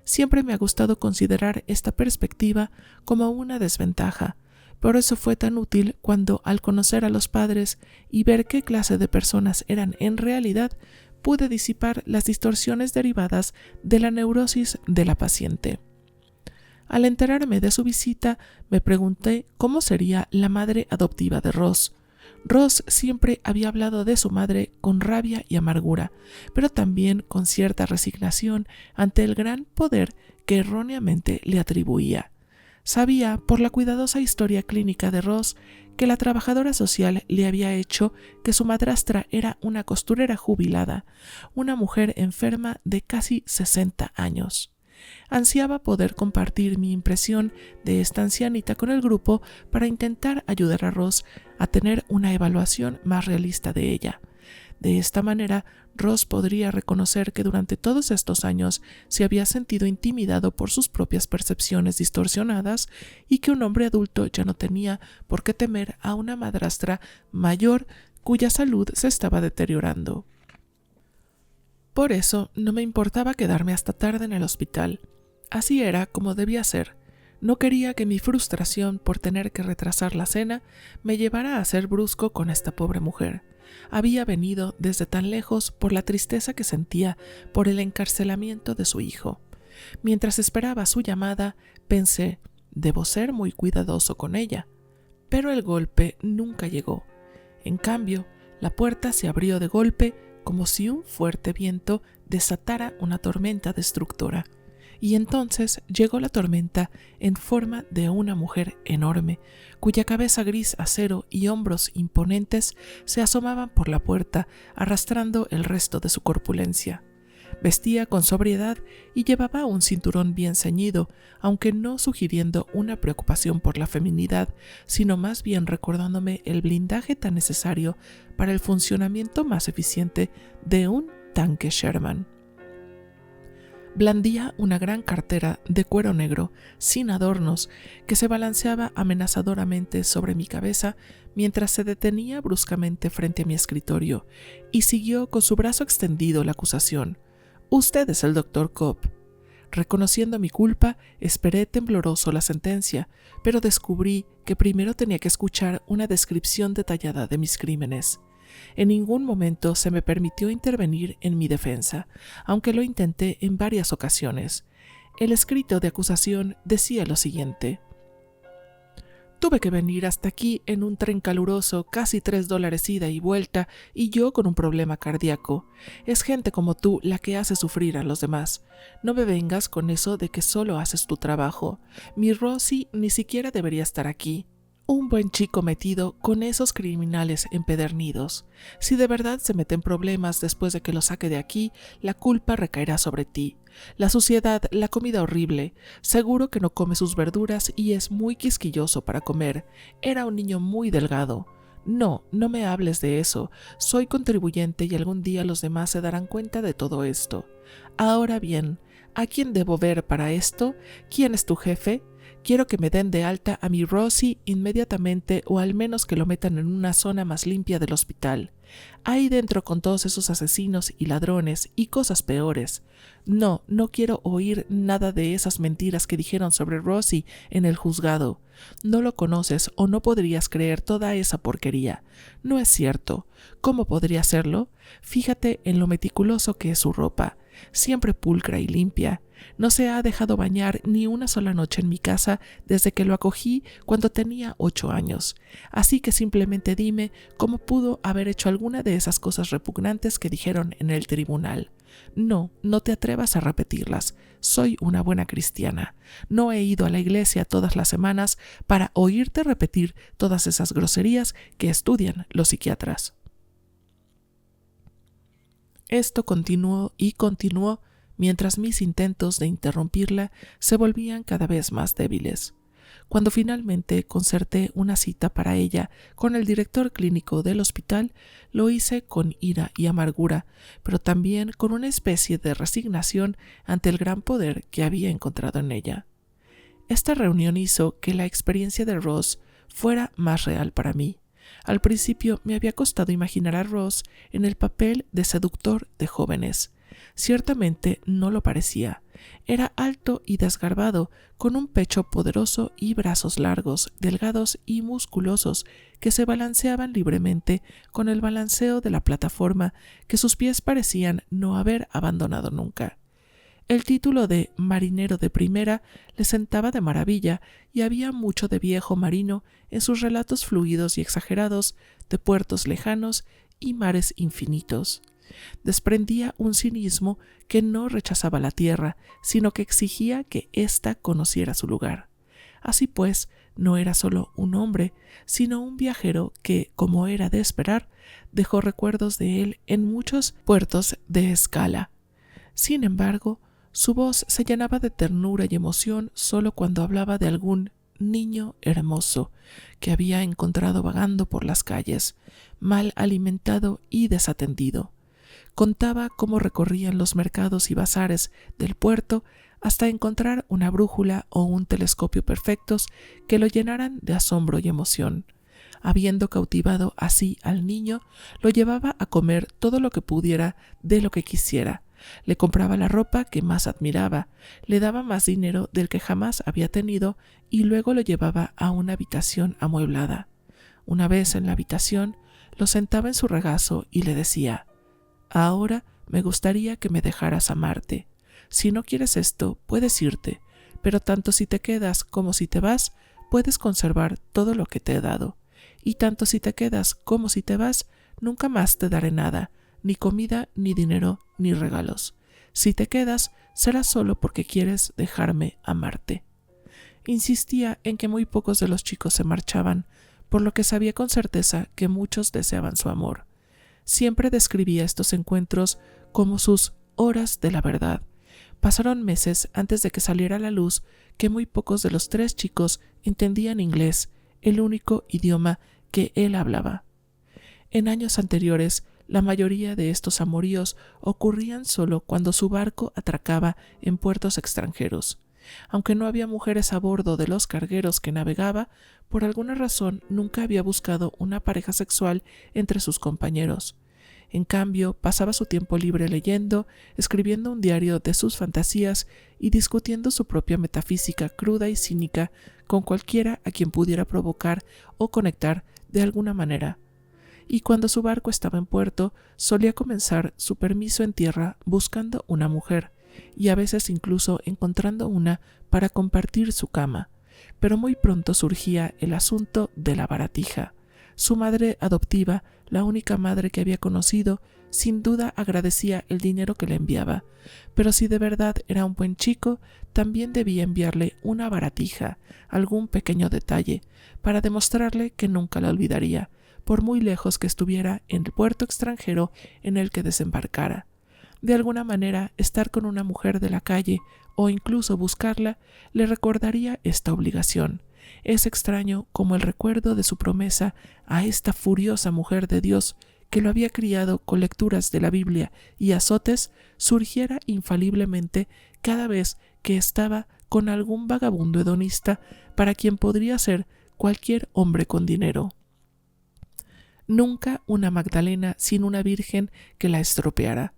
Siempre me ha gustado considerar esta perspectiva como una desventaja. Por eso fue tan útil cuando, al conocer a los padres y ver qué clase de personas eran en realidad, pude disipar las distorsiones derivadas de la neurosis de la paciente. Al enterarme de su visita, me pregunté cómo sería la madre adoptiva de Ross. Ross siempre había hablado de su madre con rabia y amargura, pero también con cierta resignación ante el gran poder que erróneamente le atribuía. Sabía, por la cuidadosa historia clínica de Ross, que la trabajadora social le había hecho que su madrastra era una costurera jubilada, una mujer enferma de casi 60 años. Ansiaba poder compartir mi impresión de esta ancianita con el grupo para intentar ayudar a Ross a tener una evaluación más realista de ella. De esta manera, Ross podría reconocer que durante todos estos años se había sentido intimidado por sus propias percepciones distorsionadas y que un hombre adulto ya no tenía por qué temer a una madrastra mayor cuya salud se estaba deteriorando. Por eso no me importaba quedarme hasta tarde en el hospital. Así era como debía ser. No quería que mi frustración por tener que retrasar la cena me llevara a ser brusco con esta pobre mujer. Había venido desde tan lejos por la tristeza que sentía por el encarcelamiento de su hijo. Mientras esperaba su llamada, pensé, debo ser muy cuidadoso con ella. Pero el golpe nunca llegó. En cambio, la puerta se abrió de golpe como si un fuerte viento desatara una tormenta destructora. Y entonces llegó la tormenta en forma de una mujer enorme, cuya cabeza gris acero y hombros imponentes se asomaban por la puerta, arrastrando el resto de su corpulencia. Vestía con sobriedad y llevaba un cinturón bien ceñido, aunque no sugiriendo una preocupación por la feminidad, sino más bien recordándome el blindaje tan necesario para el funcionamiento más eficiente de un tanque Sherman. Blandía una gran cartera de cuero negro, sin adornos, que se balanceaba amenazadoramente sobre mi cabeza mientras se detenía bruscamente frente a mi escritorio, y siguió con su brazo extendido la acusación. «Usted es el Dr. Cobb». Reconociendo mi culpa, esperé tembloroso la sentencia, pero descubrí que primero tenía que escuchar una descripción detallada de mis crímenes. En ningún momento se me permitió intervenir en mi defensa, aunque lo intenté en varias ocasiones. El escrito de acusación decía lo siguiente: «Tuve que venir hasta aquí en un tren caluroso, casi $3 ida y vuelta, y yo con un problema cardíaco. Es gente como tú la que hace sufrir a los demás. No me vengas con eso de que solo haces tu trabajo. Mi Rosie ni siquiera debería estar aquí. Un buen chico metido con esos criminales empedernidos. Si de verdad se meten problemas después de que lo saque de aquí, la culpa recaerá sobre ti. La suciedad, la comida horrible. Seguro que no come sus verduras y es muy quisquilloso para comer. Era un niño muy delgado. No, no me hables de eso. Soy contribuyente y algún día los demás se darán cuenta de todo esto. Ahora bien, ¿a quién debo ver para esto? ¿Quién es tu jefe? Quiero que me den de alta a mi Rosie inmediatamente o al menos que lo metan en una zona más limpia del hospital. Ahí dentro con todos esos asesinos y ladrones y cosas peores. No, no quiero oír nada de esas mentiras que dijeron sobre Rosie en el juzgado. No lo conoces o no podrías creer toda esa porquería. No es cierto. ¿Cómo podría serlo? Fíjate en lo meticuloso que es su ropa, siempre pulcra y limpia. No se ha dejado bañar ni una sola noche en mi casa desde que lo acogí cuando tenía 8 años. Así que simplemente dime cómo pudo haber hecho alguna de esas cosas repugnantes que dijeron en el tribunal. No, no te atrevas a repetirlas. Soy una buena cristiana. No he ido a la iglesia todas las semanas para oírte repetir todas esas groserías que estudian los psiquiatras. Esto continuó y continuó mientras mis intentos de interrumpirla se volvían cada vez más débiles. Cuando finalmente concerté una cita para ella con el director clínico del hospital, lo hice con ira y amargura, pero también con una especie de resignación ante el gran poder que había encontrado en ella. Esta reunión hizo que la experiencia de Ross fuera más real para mí. Al principio me había costado imaginar a Ross en el papel de seductor de jóvenes. Ciertamente no lo parecía. Era alto y desgarbado, con un pecho poderoso y brazos largos, delgados y musculosos que se balanceaban libremente con el balanceo de la plataforma que sus pies parecían no haber abandonado nunca. El título de marinero de primera le sentaba de maravilla y había mucho de viejo marino en sus relatos fluidos y exagerados de puertos lejanos y mares infinitos. Desprendía un cinismo que no rechazaba la tierra, sino que exigía que ésta conociera su lugar. Así pues, no era solo un hombre, sino un viajero que, como era de esperar, dejó recuerdos de él en muchos puertos de escala. Sin embargo, su voz se llenaba de ternura y emoción solo cuando hablaba de algún niño hermoso que había encontrado vagando por las calles, mal alimentado y desatendido. Contaba cómo recorrían los mercados y bazares del puerto hasta encontrar una brújula o un telescopio perfectos que lo llenaran de asombro y emoción. Habiendo cautivado así al niño, lo llevaba a comer todo lo que pudiera de lo que quisiera. Le compraba la ropa que más admiraba, le daba más dinero del que jamás había tenido y luego lo llevaba a una habitación amueblada. Una vez en la habitación, lo sentaba en su regazo y le decía: «Ahora me gustaría que me dejaras amarte. Si no quieres esto, puedes irte, pero tanto si te quedas como si te vas, puedes conservar todo lo que te he dado. Y tanto si te quedas como si te vas, nunca más te daré nada, ni comida, ni dinero, ni regalos. Si te quedas, será solo porque quieres dejarme amarte». Insistía en que muy pocos de los chicos se marchaban, por lo que sabía con certeza que muchos deseaban su amor. Siempre describía estos encuentros como sus horas de la verdad. Pasaron meses antes de que saliera a la luz que muy pocos de los 3 chicos entendían inglés, el único idioma que él hablaba. En años anteriores, la mayoría de estos amoríos ocurrían solo cuando su barco atracaba en puertos extranjeros. Aunque no había mujeres a bordo de los cargueros que navegaba, por alguna razón nunca había buscado una pareja sexual entre sus compañeros. En cambio, pasaba su tiempo libre leyendo, escribiendo un diario de sus fantasías y discutiendo su propia metafísica cruda y cínica con cualquiera a quien pudiera provocar o conectar de alguna manera. Y cuando su barco estaba en puerto, solía comenzar su permiso en tierra buscando una mujer, y a veces incluso encontrando una para compartir su cama. Pero muy pronto surgía el asunto de la baratija. Su madre adoptiva, la única madre que había conocido, sin duda agradecía el dinero que le enviaba, pero si de verdad era un buen chico, también debía enviarle una baratija, algún pequeño detalle, para demostrarle que nunca la olvidaría, por muy lejos que estuviera en el puerto extranjero en el que desembarcara. De alguna manera, estar con una mujer de la calle o incluso buscarla le recordaría esta obligación. Es extraño como el recuerdo de su promesa a esta furiosa mujer de Dios que lo había criado con lecturas de la Biblia y azotes surgiera infaliblemente cada vez que estaba con algún vagabundo hedonista para quien podría ser cualquier hombre con dinero. Nunca una Magdalena sin una virgen que la estropeara.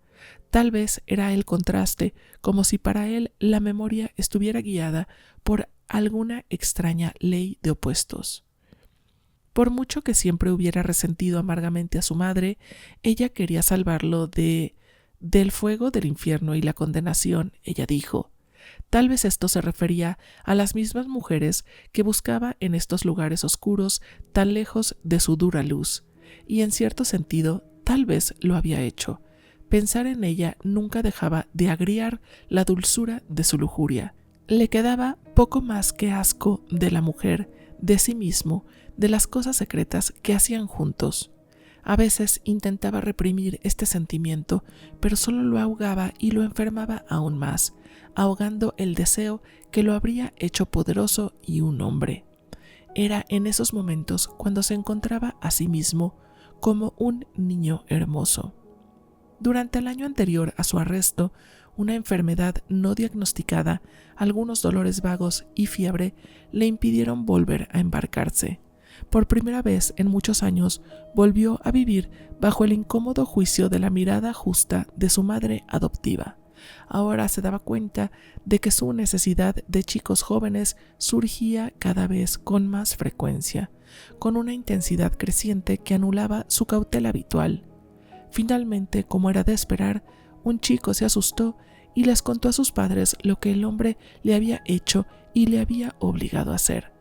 Tal vez era el contraste, como si para él la memoria estuviera guiada por alguna extraña ley de opuestos. Por mucho que siempre hubiera resentido amargamente a su madre, ella quería salvarlo del fuego del infierno y la condenación, ella dijo. Tal vez esto se refería a las mismas mujeres que buscaba en estos lugares oscuros tan lejos de su dura luz, y en cierto sentido tal vez lo había hecho. Pensar en ella nunca dejaba de agriar la dulzura de su lujuria. Le quedaba poco más que asco de la mujer, de sí mismo, de las cosas secretas que hacían juntos. A veces intentaba reprimir este sentimiento, pero solo lo ahogaba y lo enfermaba aún más, ahogando el deseo que lo habría hecho poderoso y un hombre. Era en esos momentos cuando se encontraba a sí mismo como un niño hermoso. Durante el año anterior a su arresto, una enfermedad no diagnosticada, algunos dolores vagos y fiebre le impidieron volver a embarcarse. Por primera vez en muchos años volvió a vivir bajo el incómodo juicio de la mirada justa de su madre adoptiva. Ahora se daba cuenta de que su necesidad de chicos jóvenes surgía cada vez con más frecuencia, con una intensidad creciente que anulaba su cautela habitual. Finalmente, como era de esperar, un chico se asustó y les contó a sus padres lo que el hombre le había hecho y le había obligado a hacer.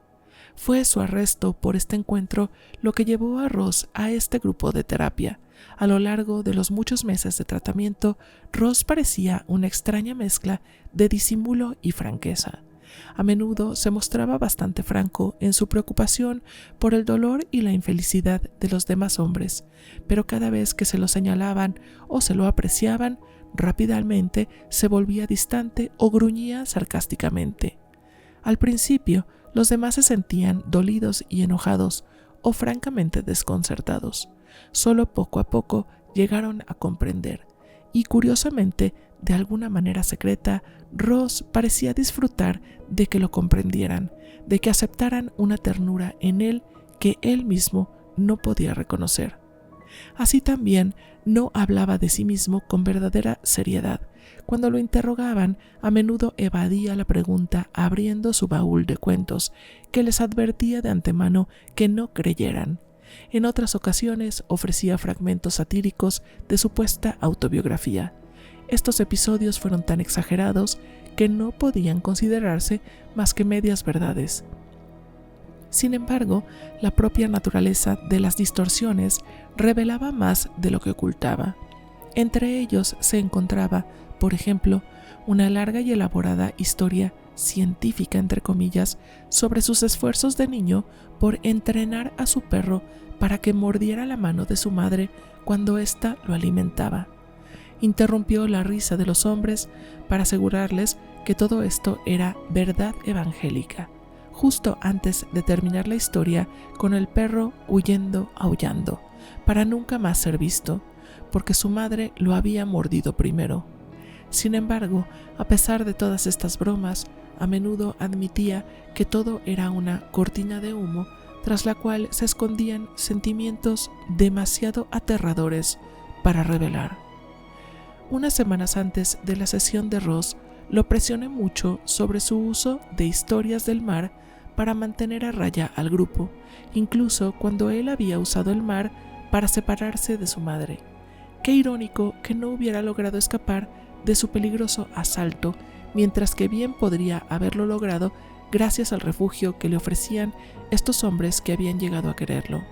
Fue su arresto por este encuentro lo que llevó a Ross a este grupo de terapia. A lo largo de los muchos meses de tratamiento, Ross parecía una extraña mezcla de disimulo y franqueza. A menudo se mostraba bastante franco en su preocupación por el dolor y la infelicidad de los demás hombres, pero cada vez que se lo señalaban o se lo apreciaban, rápidamente se volvía distante o gruñía sarcásticamente. Al principio, los demás se sentían dolidos y enojados o francamente desconcertados. Solo poco a poco llegaron a comprender, y curiosamente, de alguna manera secreta, Ross parecía disfrutar de que lo comprendieran, de que aceptaran una ternura en él que él mismo no podía reconocer. Así también no hablaba de sí mismo con verdadera seriedad. Cuando lo interrogaban, a menudo evadía la pregunta abriendo su baúl de cuentos, que les advertía de antemano que no creyeran. En otras ocasiones ofrecía fragmentos satíricos de supuesta autobiografía. Estos episodios fueron tan exagerados que no podían considerarse más que medias verdades. Sin embargo, la propia naturaleza de las distorsiones revelaba más de lo que ocultaba. Entre ellos se encontraba, por ejemplo, una larga y elaborada historia científica, entre comillas, sobre sus esfuerzos de niño por entrenar a su perro para que mordiera la mano de su madre cuando ésta lo alimentaba. Interrumpió la risa de los hombres para asegurarles que todo esto era verdad evangélica, justo antes de terminar la historia con el perro huyendo aullando, para nunca más ser visto, porque su madre lo había mordido primero. Sin embargo, a pesar de todas estas bromas, a menudo admitía que todo era una cortina de humo tras la cual se escondían sentimientos demasiado aterradores para revelar. Unas semanas antes de la sesión de Ross, lo presioné mucho sobre su uso de historias del mar para mantener a raya al grupo, incluso cuando él había usado el mar para separarse de su madre. Qué irónico que no hubiera logrado escapar de su peligroso asalto, mientras que bien podría haberlo logrado gracias al refugio que le ofrecían estos hombres que habían llegado a quererlo.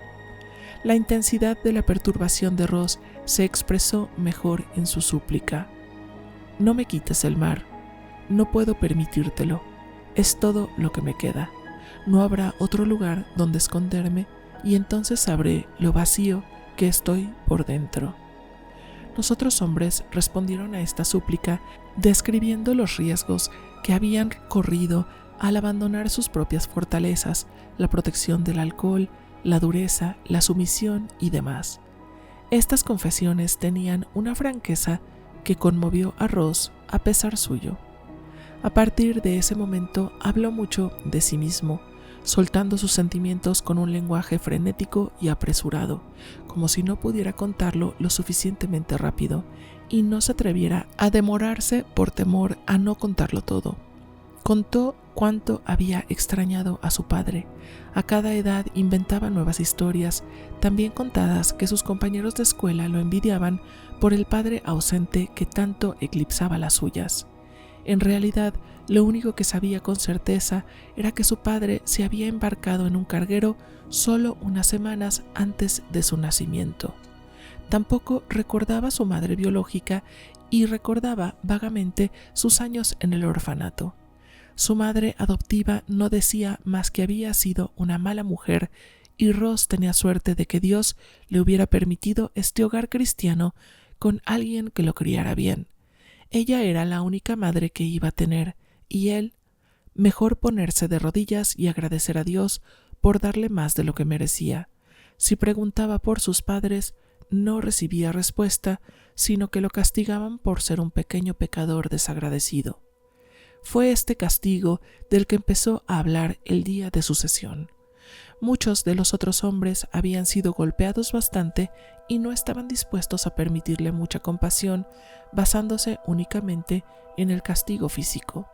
La intensidad de la perturbación de Ross se expresó mejor en su súplica. No me quites el mar, no puedo permitírtelo, es todo lo que me queda. No habrá otro lugar donde esconderme y entonces sabré lo vacío que estoy por dentro. Los otros hombres respondieron a esta súplica describiendo los riesgos que habían corrido al abandonar sus propias fortalezas, la protección del alcohol, la dureza, la sumisión y demás. Estas confesiones tenían una franqueza que conmovió a Ross a pesar suyo. A partir de ese momento habló mucho de sí mismo, soltando sus sentimientos con un lenguaje frenético y apresurado, como si no pudiera contarlo lo suficientemente rápido y no se atreviera a demorarse por temor a no contarlo todo. Contó cuánto había extrañado a su padre. A cada edad inventaba nuevas historias, también contadas que sus compañeros de escuela lo envidiaban por el padre ausente que tanto eclipsaba las suyas. En realidad, lo único que sabía con certeza era que su padre se había embarcado en un carguero solo unas semanas antes de su nacimiento. Tampoco recordaba a su madre biológica y recordaba vagamente sus años en el orfanato. Su madre adoptiva no decía más que había sido una mala mujer y Ross tenía suerte de que Dios le hubiera permitido este hogar cristiano con alguien que lo criara bien. Ella era la única madre que iba a tener y él, mejor ponerse de rodillas y agradecer a Dios por darle más de lo que merecía. Si preguntaba por sus padres, no recibía respuesta, sino que lo castigaban por ser un pequeño pecador desagradecido. Fue este castigo del que empezó a hablar el día de su sesión. Muchos de los otros hombres habían sido golpeados bastante y no estaban dispuestos a permitirle mucha compasión, basándose únicamente en el castigo físico.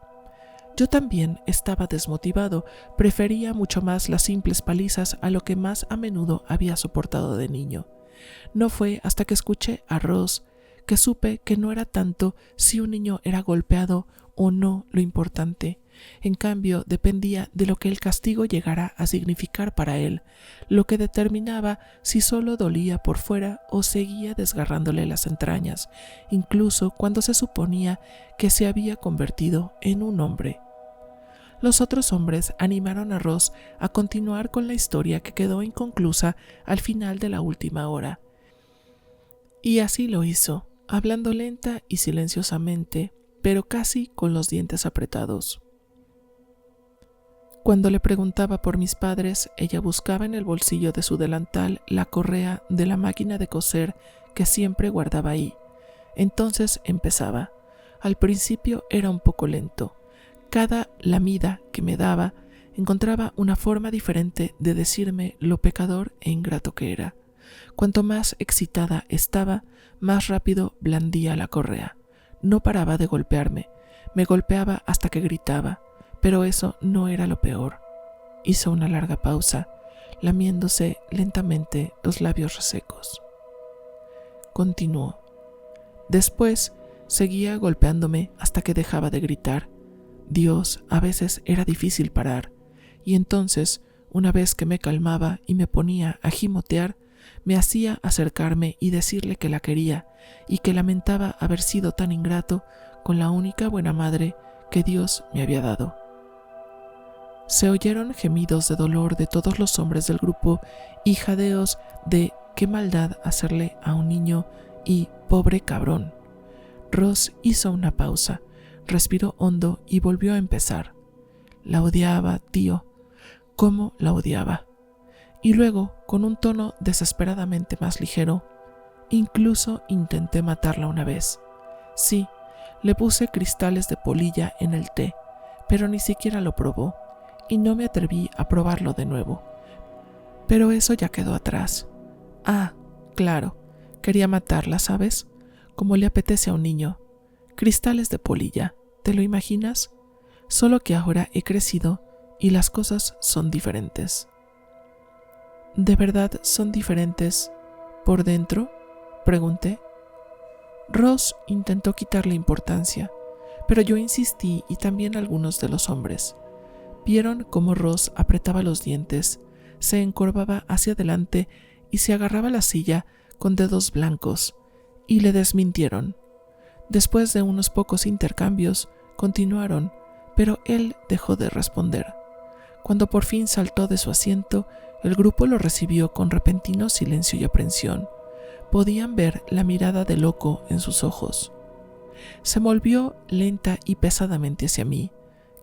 Yo también estaba desmotivado, prefería mucho más las simples palizas a lo que más a menudo había soportado de niño. No fue hasta que escuché a Ross que supe que no era tanto si un niño era golpeado o no lo importante. En cambio, dependía de lo que el castigo llegara a significar para él, lo que determinaba si solo dolía por fuera o seguía desgarrándole las entrañas, incluso cuando se suponía que se había convertido en un hombre. Los otros hombres animaron a Ross a continuar con la historia que quedó inconclusa al final de la última hora. Y así lo hizo, hablando lenta y silenciosamente, pero casi con los dientes apretados. Cuando le preguntaba por mis padres, ella buscaba en el bolsillo de su delantal la correa de la máquina de coser que siempre guardaba ahí. Entonces empezaba. Al principio era un poco lento. Cada lamida que me daba encontraba una forma diferente de decirme lo pecador e ingrato que era. Cuanto más excitada estaba, más rápido blandía la correa. No paraba de golpearme. Me golpeaba hasta que gritaba. Pero eso no era lo peor. Hizo una larga pausa, lamiéndose lentamente los labios resecos. Continuó. Después seguía golpeándome hasta que dejaba de gritar. Dios, a veces era difícil parar, y entonces, una vez que me calmaba y me ponía a gimotear, me hacía acercarme y decirle que la quería y que lamentaba haber sido tan ingrato con la única buena madre que Dios me había dado. Se oyeron gemidos de dolor de todos los hombres del grupo y jadeos de qué maldad hacerle a un niño y pobre cabrón. Ross hizo una pausa, respiró hondo y volvió a empezar. La odiaba, tío. ¿Cómo la odiaba? Y luego, con un tono desesperadamente más ligero, incluso intenté matarla una vez. Sí, le puse cristales de polilla en el té, pero ni siquiera lo probó. Y no me atreví a probarlo de nuevo. Pero eso ya quedó atrás. Ah, claro, quería matarla, ¿sabes? Como le apetece a un niño. Cristales de polilla, ¿te lo imaginas? Solo que ahora he crecido y las cosas son diferentes. ¿De verdad son diferentes por dentro?, pregunté. Ross intentó quitarle importancia, pero yo insistí y también algunos de los hombres. Vieron cómo Ross apretaba los dientes, se encorvaba hacia adelante y se agarraba a la silla con dedos blancos, y le desmintieron. Después de unos pocos intercambios, continuaron, pero él dejó de responder. Cuando por fin saltó de su asiento, el grupo lo recibió con repentino silencio y aprensión. Podían ver la mirada de loco en sus ojos. Se volvió lenta y pesadamente hacia mí.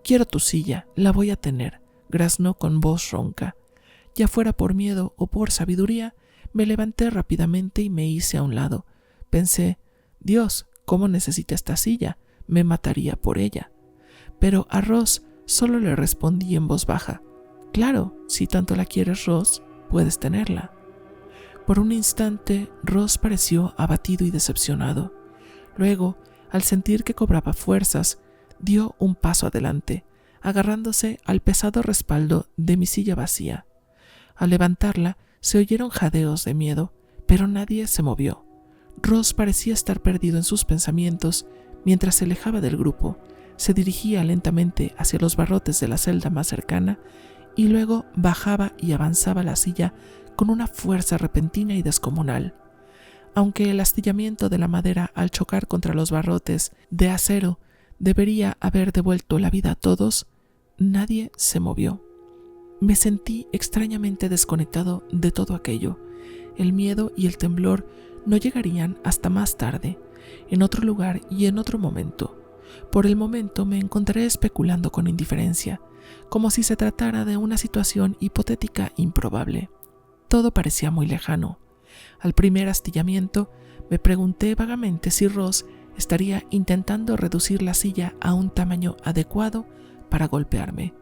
«Quiero tu silla, la voy a tener», graznó con voz ronca. Ya fuera por miedo o por sabiduría, me levanté rápidamente y me hice a un lado. Pensé, Dios, ¿cómo necesita esta silla? Me mataría por ella. Pero a Ross solo le respondí en voz baja, «Claro, si tanto la quieres, Ross, puedes tenerla». Por un instante, Ross pareció abatido y decepcionado. Luego, al sentir que cobraba fuerzas, dio un paso adelante, agarrándose al pesado respaldo de mi silla vacía. Al levantarla, se oyeron jadeos de miedo, pero nadie se movió. Ross parecía estar perdido en sus pensamientos mientras se alejaba del grupo. Se dirigía lentamente hacia los barrotes de la celda más cercana y luego bajaba y avanzaba la silla con una fuerza repentina y descomunal. Aunque el astillamiento de la madera al chocar contra los barrotes de acero debería haber devuelto la vida a todos, nadie se movió. Me sentí extrañamente desconectado de todo aquello. El miedo y el temblor no llegarían hasta más tarde, en otro lugar y en otro momento. Por el momento me encontré especulando con indiferencia, como si se tratara de una situación hipotética improbable. Todo parecía muy lejano. Al primer astillamiento, me pregunté vagamente si Ross estaría intentando reducir la silla a un tamaño adecuado para golpearme.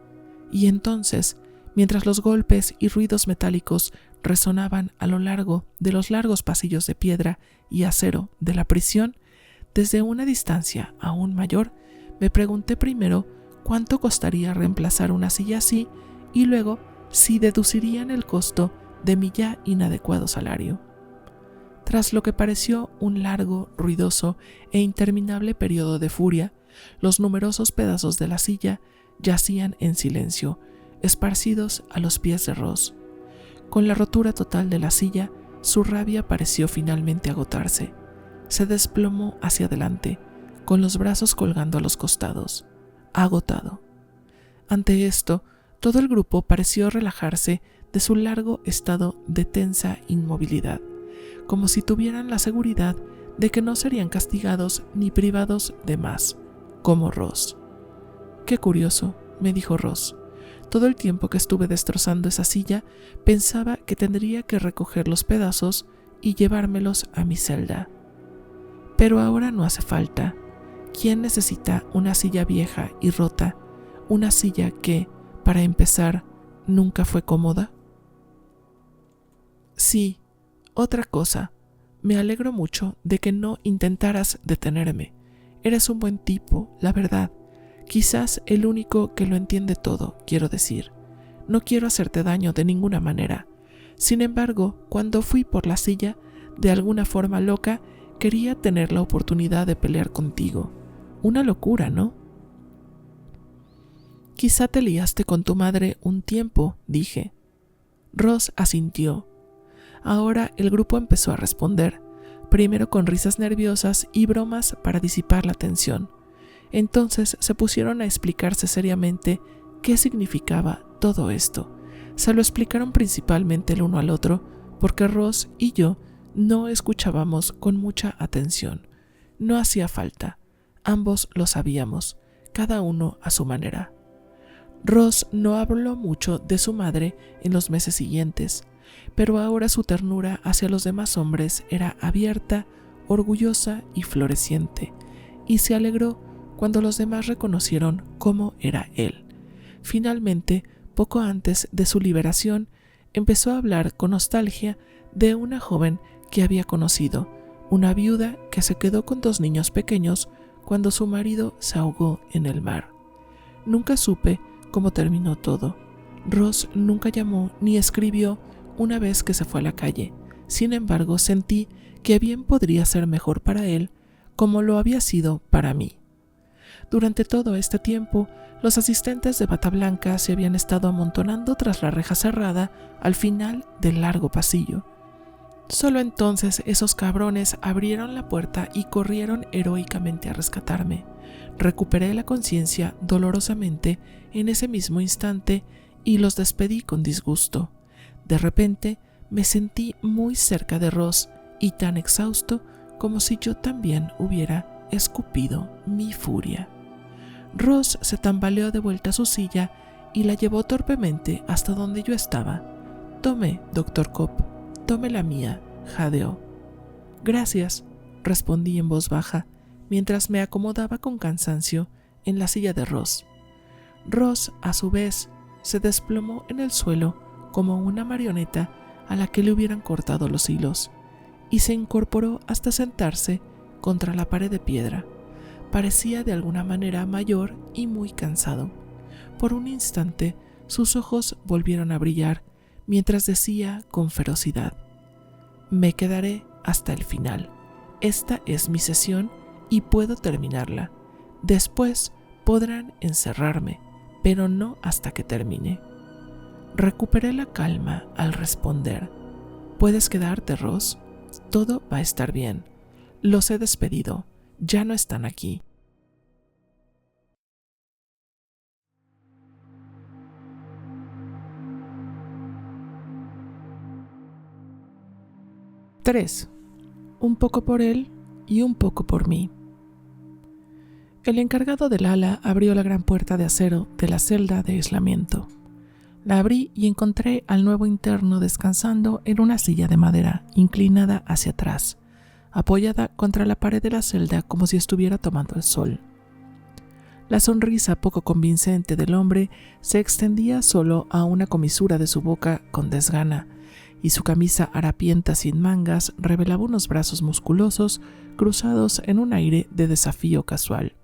Y entonces, mientras los golpes y ruidos metálicos resonaban a lo largo de los largos pasillos de piedra y acero de la prisión, desde una distancia aún mayor, me pregunté primero cuánto costaría reemplazar una silla así y luego si deducirían el costo de mi ya inadecuado salario. Tras lo que pareció un largo, ruidoso e interminable periodo de furia, los numerosos pedazos de la silla yacían en silencio, esparcidos a los pies de Ross. Con la rotura total de la silla, su rabia pareció finalmente agotarse. Se desplomó hacia adelante, con los brazos colgando a los costados, agotado. Ante esto, todo el grupo pareció relajarse de su largo estado de tensa inmovilidad, como si tuvieran la seguridad de que no serían castigados ni privados de más, como Ross. «Qué curioso», me dijo Ross. «Todo el tiempo que estuve destrozando esa silla, pensaba que tendría que recoger los pedazos y llevármelos a mi celda. Pero ahora no hace falta. ¿Quién necesita una silla vieja y rota? Una silla que, para empezar, nunca fue cómoda». «Sí, otra cosa. Me alegro mucho de que no intentaras detenerme. Eres un buen tipo, la verdad. Quizás el único que lo entiende todo, quiero decir. No quiero hacerte daño de ninguna manera. Sin embargo, cuando fui por la silla, de alguna forma loca, quería tener la oportunidad de pelear contigo. Una locura, ¿no?» «Quizá te liaste con tu madre un tiempo», dije. Ross asintió. Ahora el grupo empezó a responder, primero con risas nerviosas y bromas para disipar la tensión. Entonces se pusieron a explicarse seriamente qué significaba todo esto. Se lo explicaron principalmente el uno al otro, porque Ross y yo no escuchábamos con mucha atención. No hacía falta. Ambos lo sabíamos, cada uno a su manera. Ross no habló mucho de su madre en los meses siguientes, pero ahora su ternura hacia los demás hombres era abierta, orgullosa y floreciente, y se alegró cuando los demás reconocieron cómo era él. Finalmente, poco antes de su liberación, empezó a hablar con nostalgia de una joven que había conocido, una viuda que se quedó con 2 niños pequeños cuando su marido se ahogó en el mar. Nunca supe cómo terminó todo. Ross nunca llamó ni escribió una vez que se fue a la calle. Sin embargo, sentí que bien podría ser mejor para él como lo había sido para mí. Durante todo este tiempo, los asistentes de bata blanca se habían estado amontonando tras la reja cerrada al final del largo pasillo. Solo entonces esos cabrones abrieron la puerta y corrieron heroicamente a rescatarme. Recuperé la conciencia dolorosamente en ese mismo instante y los despedí con disgusto. De repente me sentí muy cerca de Ross y tan exhausto como si yo también hubiera escupido mi furia. Ross se tambaleó de vuelta a su silla y la llevó torpemente hasta donde yo estaba. «Tome, Dr. Cobb, tome la mía», jadeó. «Gracias», respondí en voz baja, mientras me acomodaba con cansancio en la silla de Ross. Ross, a su vez, se desplomó en el suelo como una marioneta a la que le hubieran cortado los hilos, y se incorporó hasta sentarse contra la pared de piedra. Parecía de alguna manera mayor y muy cansado. Por un instante, sus ojos volvieron a brillar mientras decía con ferocidad: «Me quedaré hasta el final. Esta es mi sesión y puedo terminarla. Después podrán encerrarme, pero no hasta que termine». Recuperé la calma al responder: «Puedes quedarte, Ross. Todo va a estar bien. Los he despedido. Ya no están aquí». «3. Un poco por él y un poco por mí». El encargado del ala abrió la gran puerta de acero de la celda de aislamiento. La abrí y encontré al nuevo interno descansando en una silla de madera, inclinada hacia atrás, apoyada contra la pared de la celda como si estuviera tomando el sol. La sonrisa poco convincente del hombre se extendía solo a una comisura de su boca con desgana, y su camisa harapienta sin mangas revelaba unos brazos musculosos cruzados en un aire de desafío casual.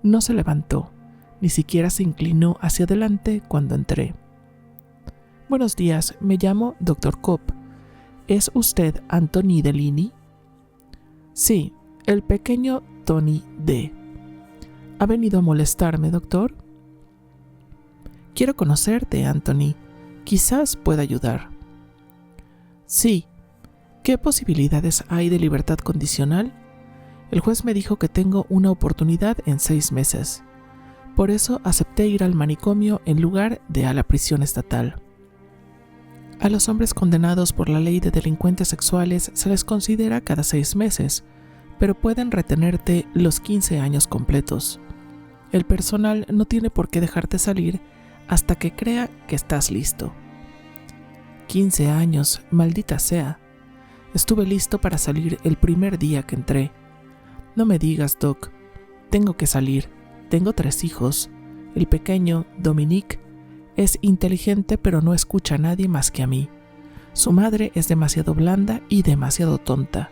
No se levantó, ni siquiera se inclinó hacia adelante cuando entré. «Buenos días, me llamo Dr. Cobb. ¿Es usted Anthony Delaney?» «Sí, el pequeño Tony D. ¿Ha venido a molestarme, doctor?» «Quiero conocerte, Anthony. Quizás pueda ayudar». «Sí. ¿Qué posibilidades hay de libertad condicional? El juez me dijo que tengo una oportunidad en 6 meses. Por eso acepté ir al manicomio en lugar de a la prisión estatal. A los hombres condenados por la ley de delincuentes sexuales se les considera cada 6 meses, pero pueden retenerte los 15 años completos. El personal no tiene por qué dejarte salir hasta que crea que estás listo». 15 años, maldita sea. Estuve listo para salir el primer día que entré. «No me digas, Doc. Tengo que salir. Tengo 3 hijos. El pequeño, Dominique, es inteligente pero no escucha a nadie más que a mí. Su madre es demasiado blanda y demasiado tonta.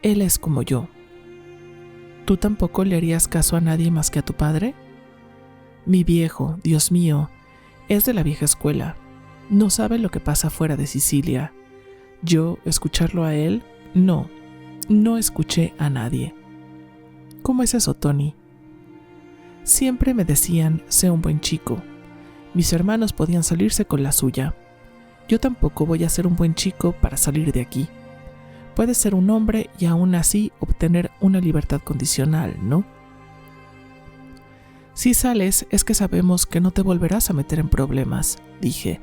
Él es como yo». «¿Tú tampoco le harías caso a nadie más que a tu padre?» «Mi viejo, Dios mío, es de la vieja escuela. No sabe lo que pasa fuera de Sicilia. Yo, escucharlo a él, no escuché a nadie». «¿Cómo es eso, Tony?» «Siempre me decían, sé un buen chico. Mis hermanos podían salirse con la suya. Yo tampoco voy a ser un buen chico para salir de aquí. Puedes ser un hombre y aún así obtener una libertad condicional, ¿no? Si sales es que sabemos que no te volverás a meter en problemas», dije.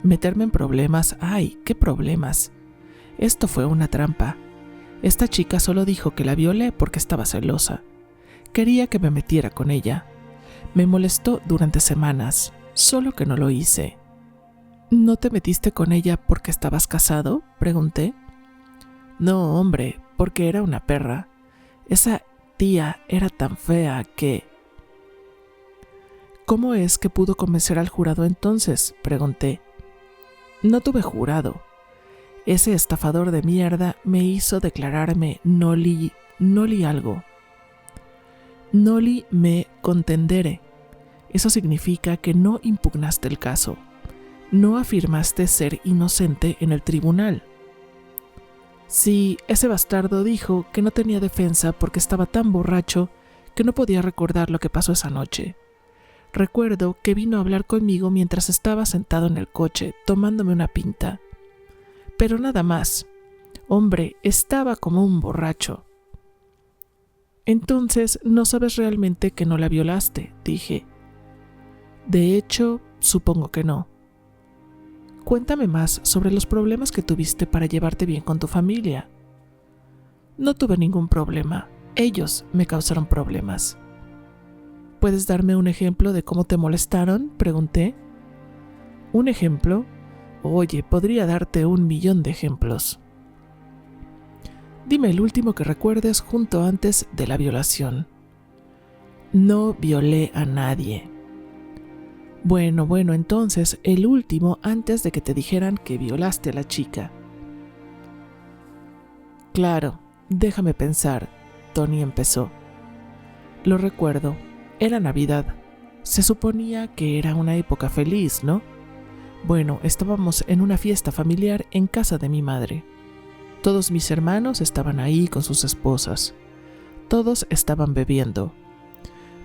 «¿Meterme en problemas? ¡Ay, qué problemas! Esto fue una trampa. Esta chica solo dijo que la violé porque estaba celosa. Quería que me metiera con ella. Me molestó durante semanas, solo que no lo hice». «¿No te metiste con ella porque estabas casado?», pregunté. «No, hombre, porque era una perra. Esa tía era tan fea que...» «¿Cómo es que pudo convencer al jurado entonces?», pregunté. «No tuve jurado. Ese estafador de mierda me hizo declararme noli algo. Noli me contendere. Eso significa que no impugnaste el caso. No afirmaste ser inocente en el tribunal. Sí, ese bastardo dijo que no tenía defensa porque estaba tan borracho que no podía recordar lo que pasó esa noche. Recuerdo que vino a hablar conmigo mientras estaba sentado en el coche, tomándome una pinta. pero nada más. Hombre, estaba como un borracho. Entonces, ¿no sabes realmente que no la violaste?, dije. De hecho, supongo que no. Cuéntame más sobre los problemas que tuviste para llevarte bien con tu familia. No tuve ningún problema. Ellos me causaron problemas. ¿Puedes darme un ejemplo de cómo te molestaron?, pregunté. ¿Un ejemplo? Oye, podría darte 1.000.000 de ejemplos. Dime el último que recuerdes justo antes de la violación. No violé a nadie. Bueno, entonces el último antes de que te dijeran que violaste a la chica. Claro, déjame pensar, Tony empezó. Lo recuerdo, era Navidad. Se suponía que era una época feliz, ¿no? Bueno, estábamos en una fiesta familiar en casa de mi madre. Todos mis hermanos estaban ahí con sus esposas. Todos estaban bebiendo.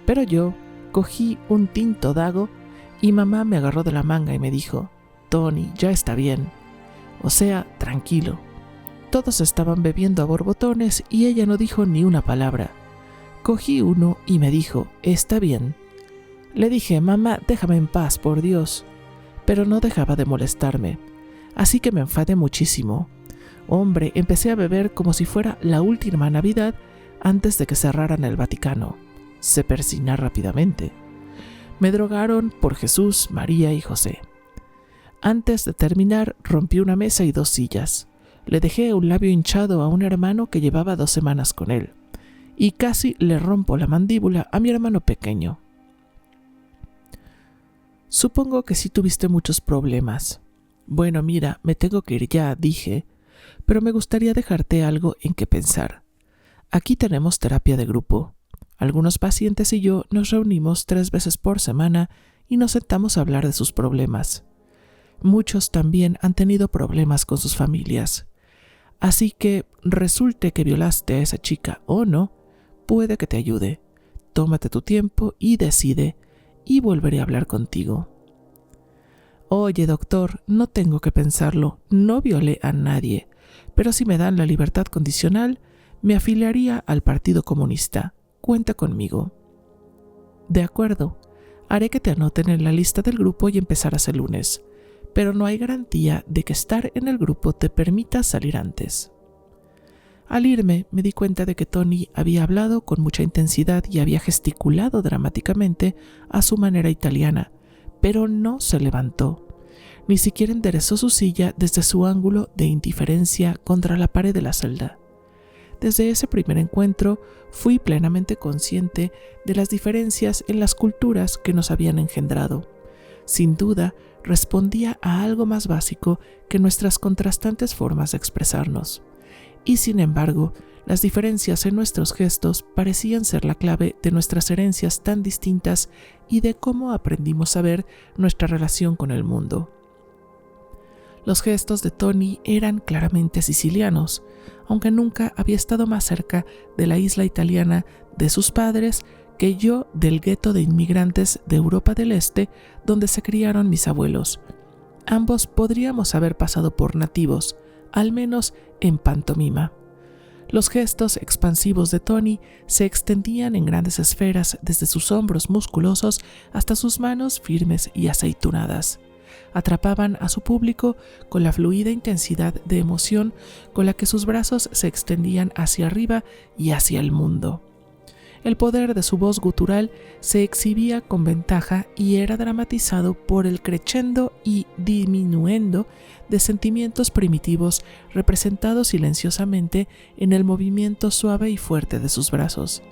Pero yo cogí un tinto dago y mamá me agarró de la manga y me dijo: Tony, ya está bien. O sea, tranquilo. Todos estaban bebiendo a borbotones y ella no dijo ni una palabra. Cogí uno y me dijo: está bien. Le dije: mamá, déjame en paz, por Dios. Pero no dejaba de molestarme. Así que me enfadé muchísimo. Hombre, empecé a beber como si fuera la última Navidad antes de que cerraran el Vaticano. Se persina rápidamente. Me drogaron por Jesús, María y José. Antes de terminar, rompí una mesa y 2 sillas. Le dejé un labio hinchado a un hermano que llevaba 2 semanas con él. Y casi le rompo la mandíbula a mi hermano pequeño. Supongo que sí tuviste muchos problemas. Bueno, mira, me tengo que ir ya, dije, pero me gustaría dejarte algo en que pensar. Aquí tenemos terapia de grupo. Algunos pacientes y yo nos reunimos 3 veces por semana y nos sentamos a hablar de sus problemas. Muchos también han tenido problemas con sus familias. Así que, resulte que violaste a esa chica o no, puede que te ayude. Tómate tu tiempo y decide, y volveré a hablar contigo. Oye, doctor, no tengo que pensarlo, no violé a nadie, pero si me dan la libertad condicional, me afiliaría al Partido Comunista. Cuenta conmigo. De acuerdo, haré que te anoten en la lista del grupo y empezarás el lunes, pero no hay garantía de que estar en el grupo te permita salir antes. Al irme, me di cuenta de que Tony había hablado con mucha intensidad y había gesticulado dramáticamente a su manera italiana, pero no se levantó. Ni siquiera enderezó su silla desde su ángulo de indiferencia contra la pared de la celda. Desde ese primer encuentro, fui plenamente consciente de las diferencias en las culturas que nos habían engendrado. Sin duda, respondía a algo más básico que nuestras contrastantes formas de expresarnos. Y sin embargo, las diferencias en nuestros gestos parecían ser la clave de nuestras herencias tan distintas y de cómo aprendimos a ver nuestra relación con el mundo. Los gestos de Tony eran claramente sicilianos, aunque nunca había estado más cerca de la isla italiana de sus padres que yo del gueto de inmigrantes de Europa del Este donde se criaron mis abuelos. Ambos podríamos haber pasado por nativos, al menos en pantomima. Los gestos expansivos de Tony se extendían en grandes esferas desde sus hombros musculosos hasta sus manos firmes y aceitunadas. Atrapaban a su público con la fluida intensidad de emoción con la que sus brazos se extendían hacia arriba y hacia el mundo. El poder de su voz gutural se exhibía con ventaja y era dramatizado por el crescendo y diminuendo de sentimientos primitivos representados silenciosamente en el movimiento suave y fuerte de sus brazos.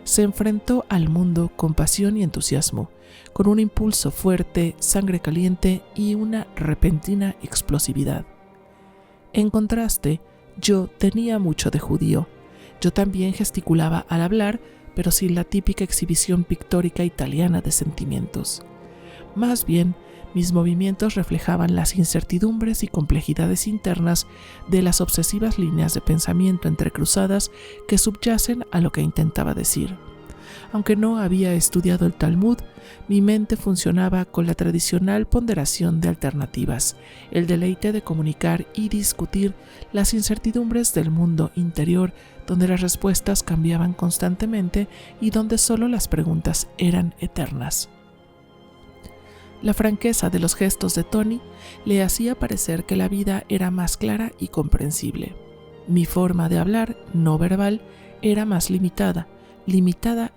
Se enfrentó al mundo con pasión y entusiasmo, con un impulso fuerte, sangre caliente y una repentina explosividad. En contraste, yo tenía mucho de judío. Yo también gesticulaba al hablar, pero sin la típica exhibición pictórica italiana de sentimientos. Más bien, mis movimientos reflejaban las incertidumbres y complejidades internas de las obsesivas líneas de pensamiento entrecruzadas que subyacen a lo que intentaba decir. Aunque no había estudiado el Talmud, mi mente funcionaba con la tradicional ponderación de alternativas, el deleite de comunicar y discutir las incertidumbres del mundo interior, donde las respuestas cambiaban constantemente y donde solo las preguntas eran eternas. La franqueza de los gestos de Tony le hacía parecer que la vida era más clara y comprensible. Mi forma de hablar, no verbal, era más limitada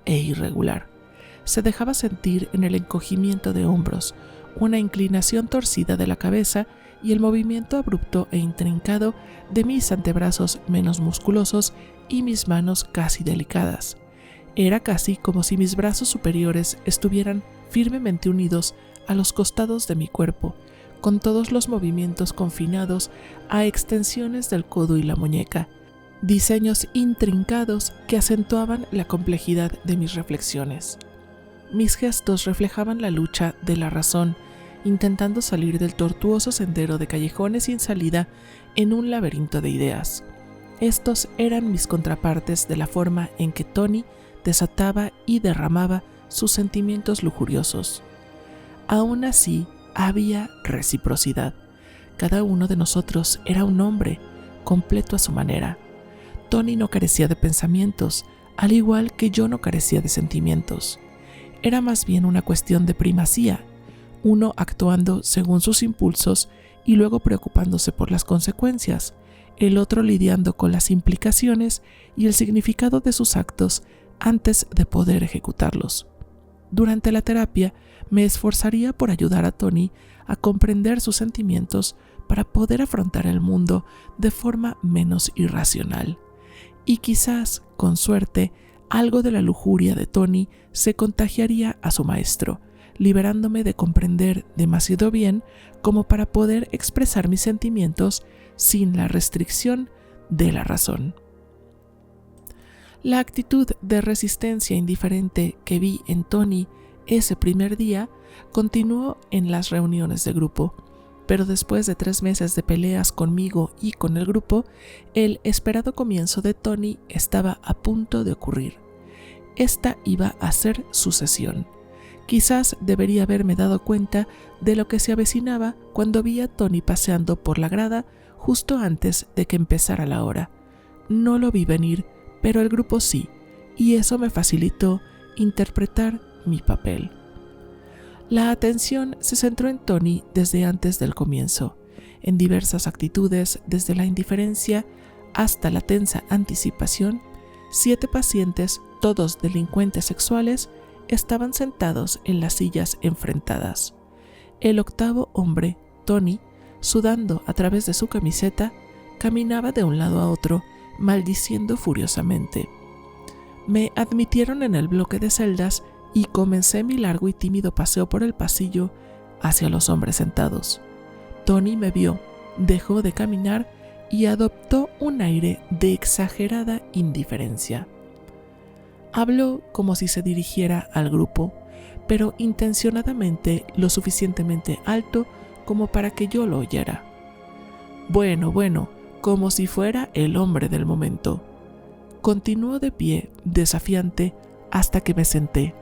e irregular. Se dejaba sentir en el encogimiento de hombros, una inclinación torcida de la cabeza y el movimiento abrupto e intrincado de mis antebrazos menos musculosos y mis manos casi delicadas. Era casi como si mis brazos superiores estuvieran firmemente unidos a los costados de mi cuerpo, con todos los movimientos confinados a extensiones del codo y la muñeca, diseños intrincados que acentuaban la complejidad de mis reflexiones. Mis gestos reflejaban la lucha de la razón, intentando salir del tortuoso sendero de callejones sin salida en un laberinto de ideas. Estos eran mis contrapartes de la forma en que Tony desataba y derramaba sus sentimientos lujuriosos. Aún así, había reciprocidad. Cada uno de nosotros era un hombre, completo a su manera. Tony no carecía de pensamientos, al igual que yo no carecía de sentimientos. Era más bien una cuestión de primacía, uno actuando según sus impulsos y luego preocupándose por las consecuencias, el otro lidiando con las implicaciones y el significado de sus actos antes de poder ejecutarlos. Durante la terapia, me esforzaría por ayudar a Tony a comprender sus sentimientos para poder afrontar el mundo de forma menos irracional. Y quizás, con suerte, algo de la lujuria de Tony se contagiaría a su maestro, liberándome de comprender demasiado bien como para poder expresar mis sentimientos sin la restricción de la razón. La actitud de resistencia indiferente que vi en Tony ese primer día continuó en las reuniones de grupo, pero después de 3 meses de peleas conmigo y con el grupo, el esperado comienzo de Tony estaba a punto de ocurrir. Esta iba a ser su sesión. Quizás debería haberme dado cuenta de lo que se avecinaba cuando vi a Tony paseando por la grada justo antes de que empezara la hora. No lo vi venir, pero el grupo sí, y eso me facilitó interpretar mi papel. La atención se centró en Tony desde antes del comienzo, en diversas actitudes, desde la indiferencia hasta la tensa anticipación. 7 pacientes, todos delincuentes sexuales, estaban sentados en las sillas enfrentadas. El 8º hombre, Tony, sudando a través de su camiseta, caminaba de un lado a otro, maldiciendo furiosamente. Me admitieron en el bloque de celdas y comencé mi largo y tímido paseo por el pasillo hacia los hombres sentados. Tony me vio, dejó de caminar y adoptó un aire de exagerada indiferencia. Habló como si se dirigiera al grupo, pero intencionadamente lo suficientemente alto como para que yo lo oyera. Bueno, como si fuera el hombre del momento. Continuó de pie, desafiante, hasta que me senté.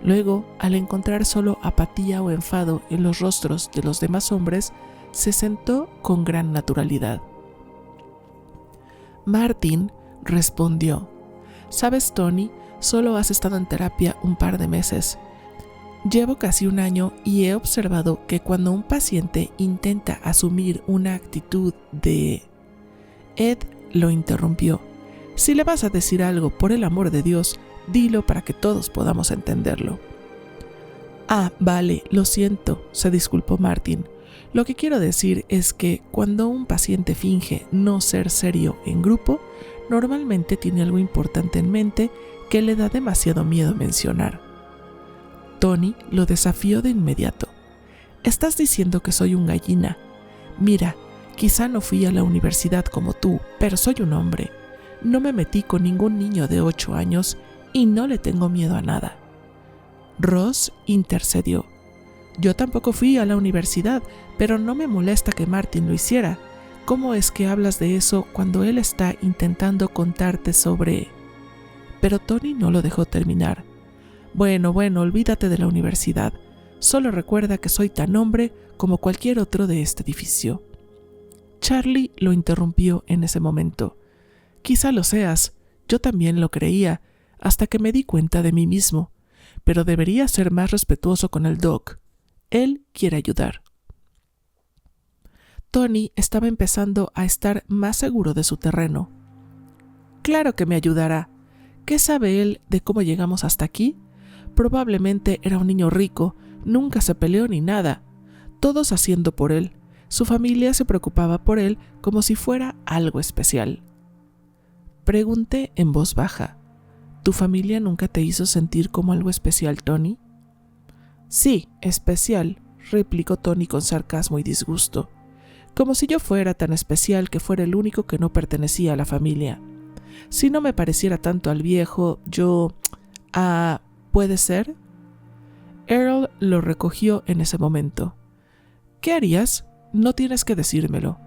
Luego, al encontrar solo apatía o enfado en los rostros de los demás hombres, se sentó con gran naturalidad. Martin respondió: «¿Sabes, Tony? Solo has estado en terapia un par de meses. Llevo casi 1 año y he observado que cuando un paciente intenta asumir una actitud de...» Ed lo interrumpió. «Si le vas a decir algo, por el amor de Dios, dilo para que todos podamos entenderlo». «Ah, vale, lo siento», se disculpó Martin. «Lo que quiero decir es que cuando un paciente finge no ser serio en grupo, normalmente tiene algo importante en mente que le da demasiado miedo mencionar». Tony lo desafió de inmediato. «Estás diciendo que soy un gallina. Mira, quizá no fui a la universidad como tú, pero soy un hombre. No me metí con ningún niño de 8 años y no le tengo miedo a nada». Ross intercedió. «Yo tampoco fui a la universidad, pero no me molesta que Martin lo hiciera. ¿Cómo es que hablas de eso cuando él está intentando contarte sobre...?» Pero Tony no lo dejó terminar. Bueno, olvídate de la universidad. Solo recuerda que soy tan hombre como cualquier otro de este edificio. Charlie lo interrumpió en ese momento. Quizá lo seas, yo también lo creía, hasta que me di cuenta de mí mismo, pero debería ser más respetuoso con el Doc. Él quiere ayudar. Tony estaba empezando a estar más seguro de su terreno. Claro que me ayudará. ¿Qué sabe él de cómo llegamos hasta aquí? Probablemente era un niño rico, nunca se peleó ni nada. Todos haciendo por él. Su familia se preocupaba por él como si fuera algo especial. Pregunté en voz baja. ¿Tu familia nunca te hizo sentir como algo especial, Tony? Sí, especial, replicó Tony con sarcasmo y disgusto. Como si yo fuera tan especial que fuera el único que no pertenecía a la familia. Si no me pareciera tanto al viejo, yo... ¿puede ser? Earl lo recogió en ese momento. ¿Qué harías? No tienes que decírmelo.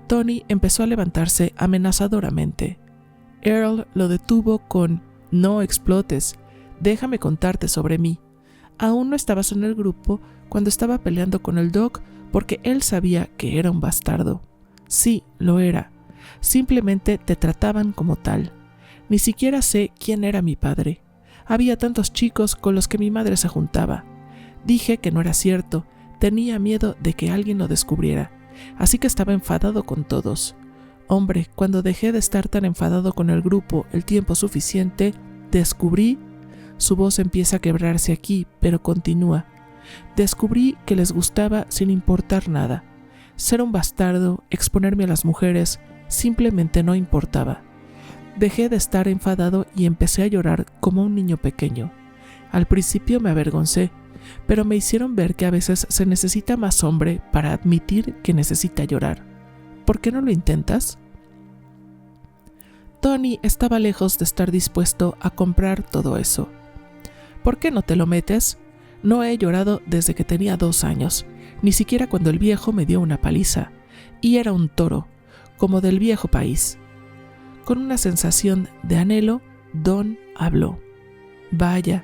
Tony empezó a levantarse amenazadoramente. Earl lo detuvo con: no explotes, déjame contarte sobre mí. Aún no estabas en el grupo cuando estaba peleando con el Doc porque él sabía que era un bastardo. Sí, lo era. Simplemente te trataban como tal. Ni siquiera sé quién era mi padre. Había tantos chicos con los que mi madre se juntaba. Dije que no era cierto. Tenía miedo de que alguien lo descubriera, así que estaba enfadado con todos. Hombre, cuando dejé de estar tan enfadado con el grupo el tiempo suficiente, descubrí... Su voz empieza a quebrarse aquí, pero continúa. Descubrí que les gustaba sin importar nada. Ser un bastardo, exponerme a las mujeres, simplemente no importaba. Dejé de estar enfadado y empecé a llorar como un niño pequeño. Al principio me avergoncé, pero me hicieron ver que a veces se necesita más hombre para admitir que necesita llorar. ¿Por qué no lo intentas? Tony estaba lejos de estar dispuesto a comprar todo eso. ¿Por qué no te lo metes? No he llorado desde que tenía 2 años, ni siquiera cuando el viejo me dio una paliza, y era un toro, como del viejo país. Con una sensación de anhelo, Don habló. Vaya,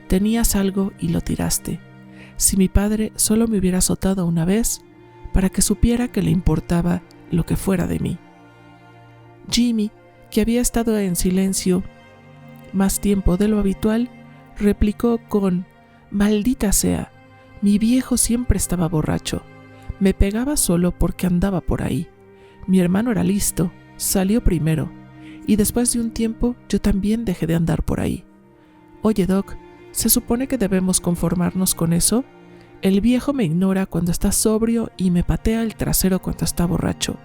tenías algo y lo tiraste. Si mi padre solo me hubiera azotado una vez, para que supiera que le importaba lo que fuera de mí. Jimmy, que había estado en silencio más tiempo de lo habitual, replicó con: maldita sea, mi viejo siempre estaba borracho. Me pegaba solo porque andaba por ahí. Mi hermano era listo, salió primero, y después de un tiempo yo también dejé de andar por ahí. Oye, Doc, ¿se supone que debemos conformarnos con eso? El viejo me ignora cuando está sobrio y me patea el trasero cuando está borracho.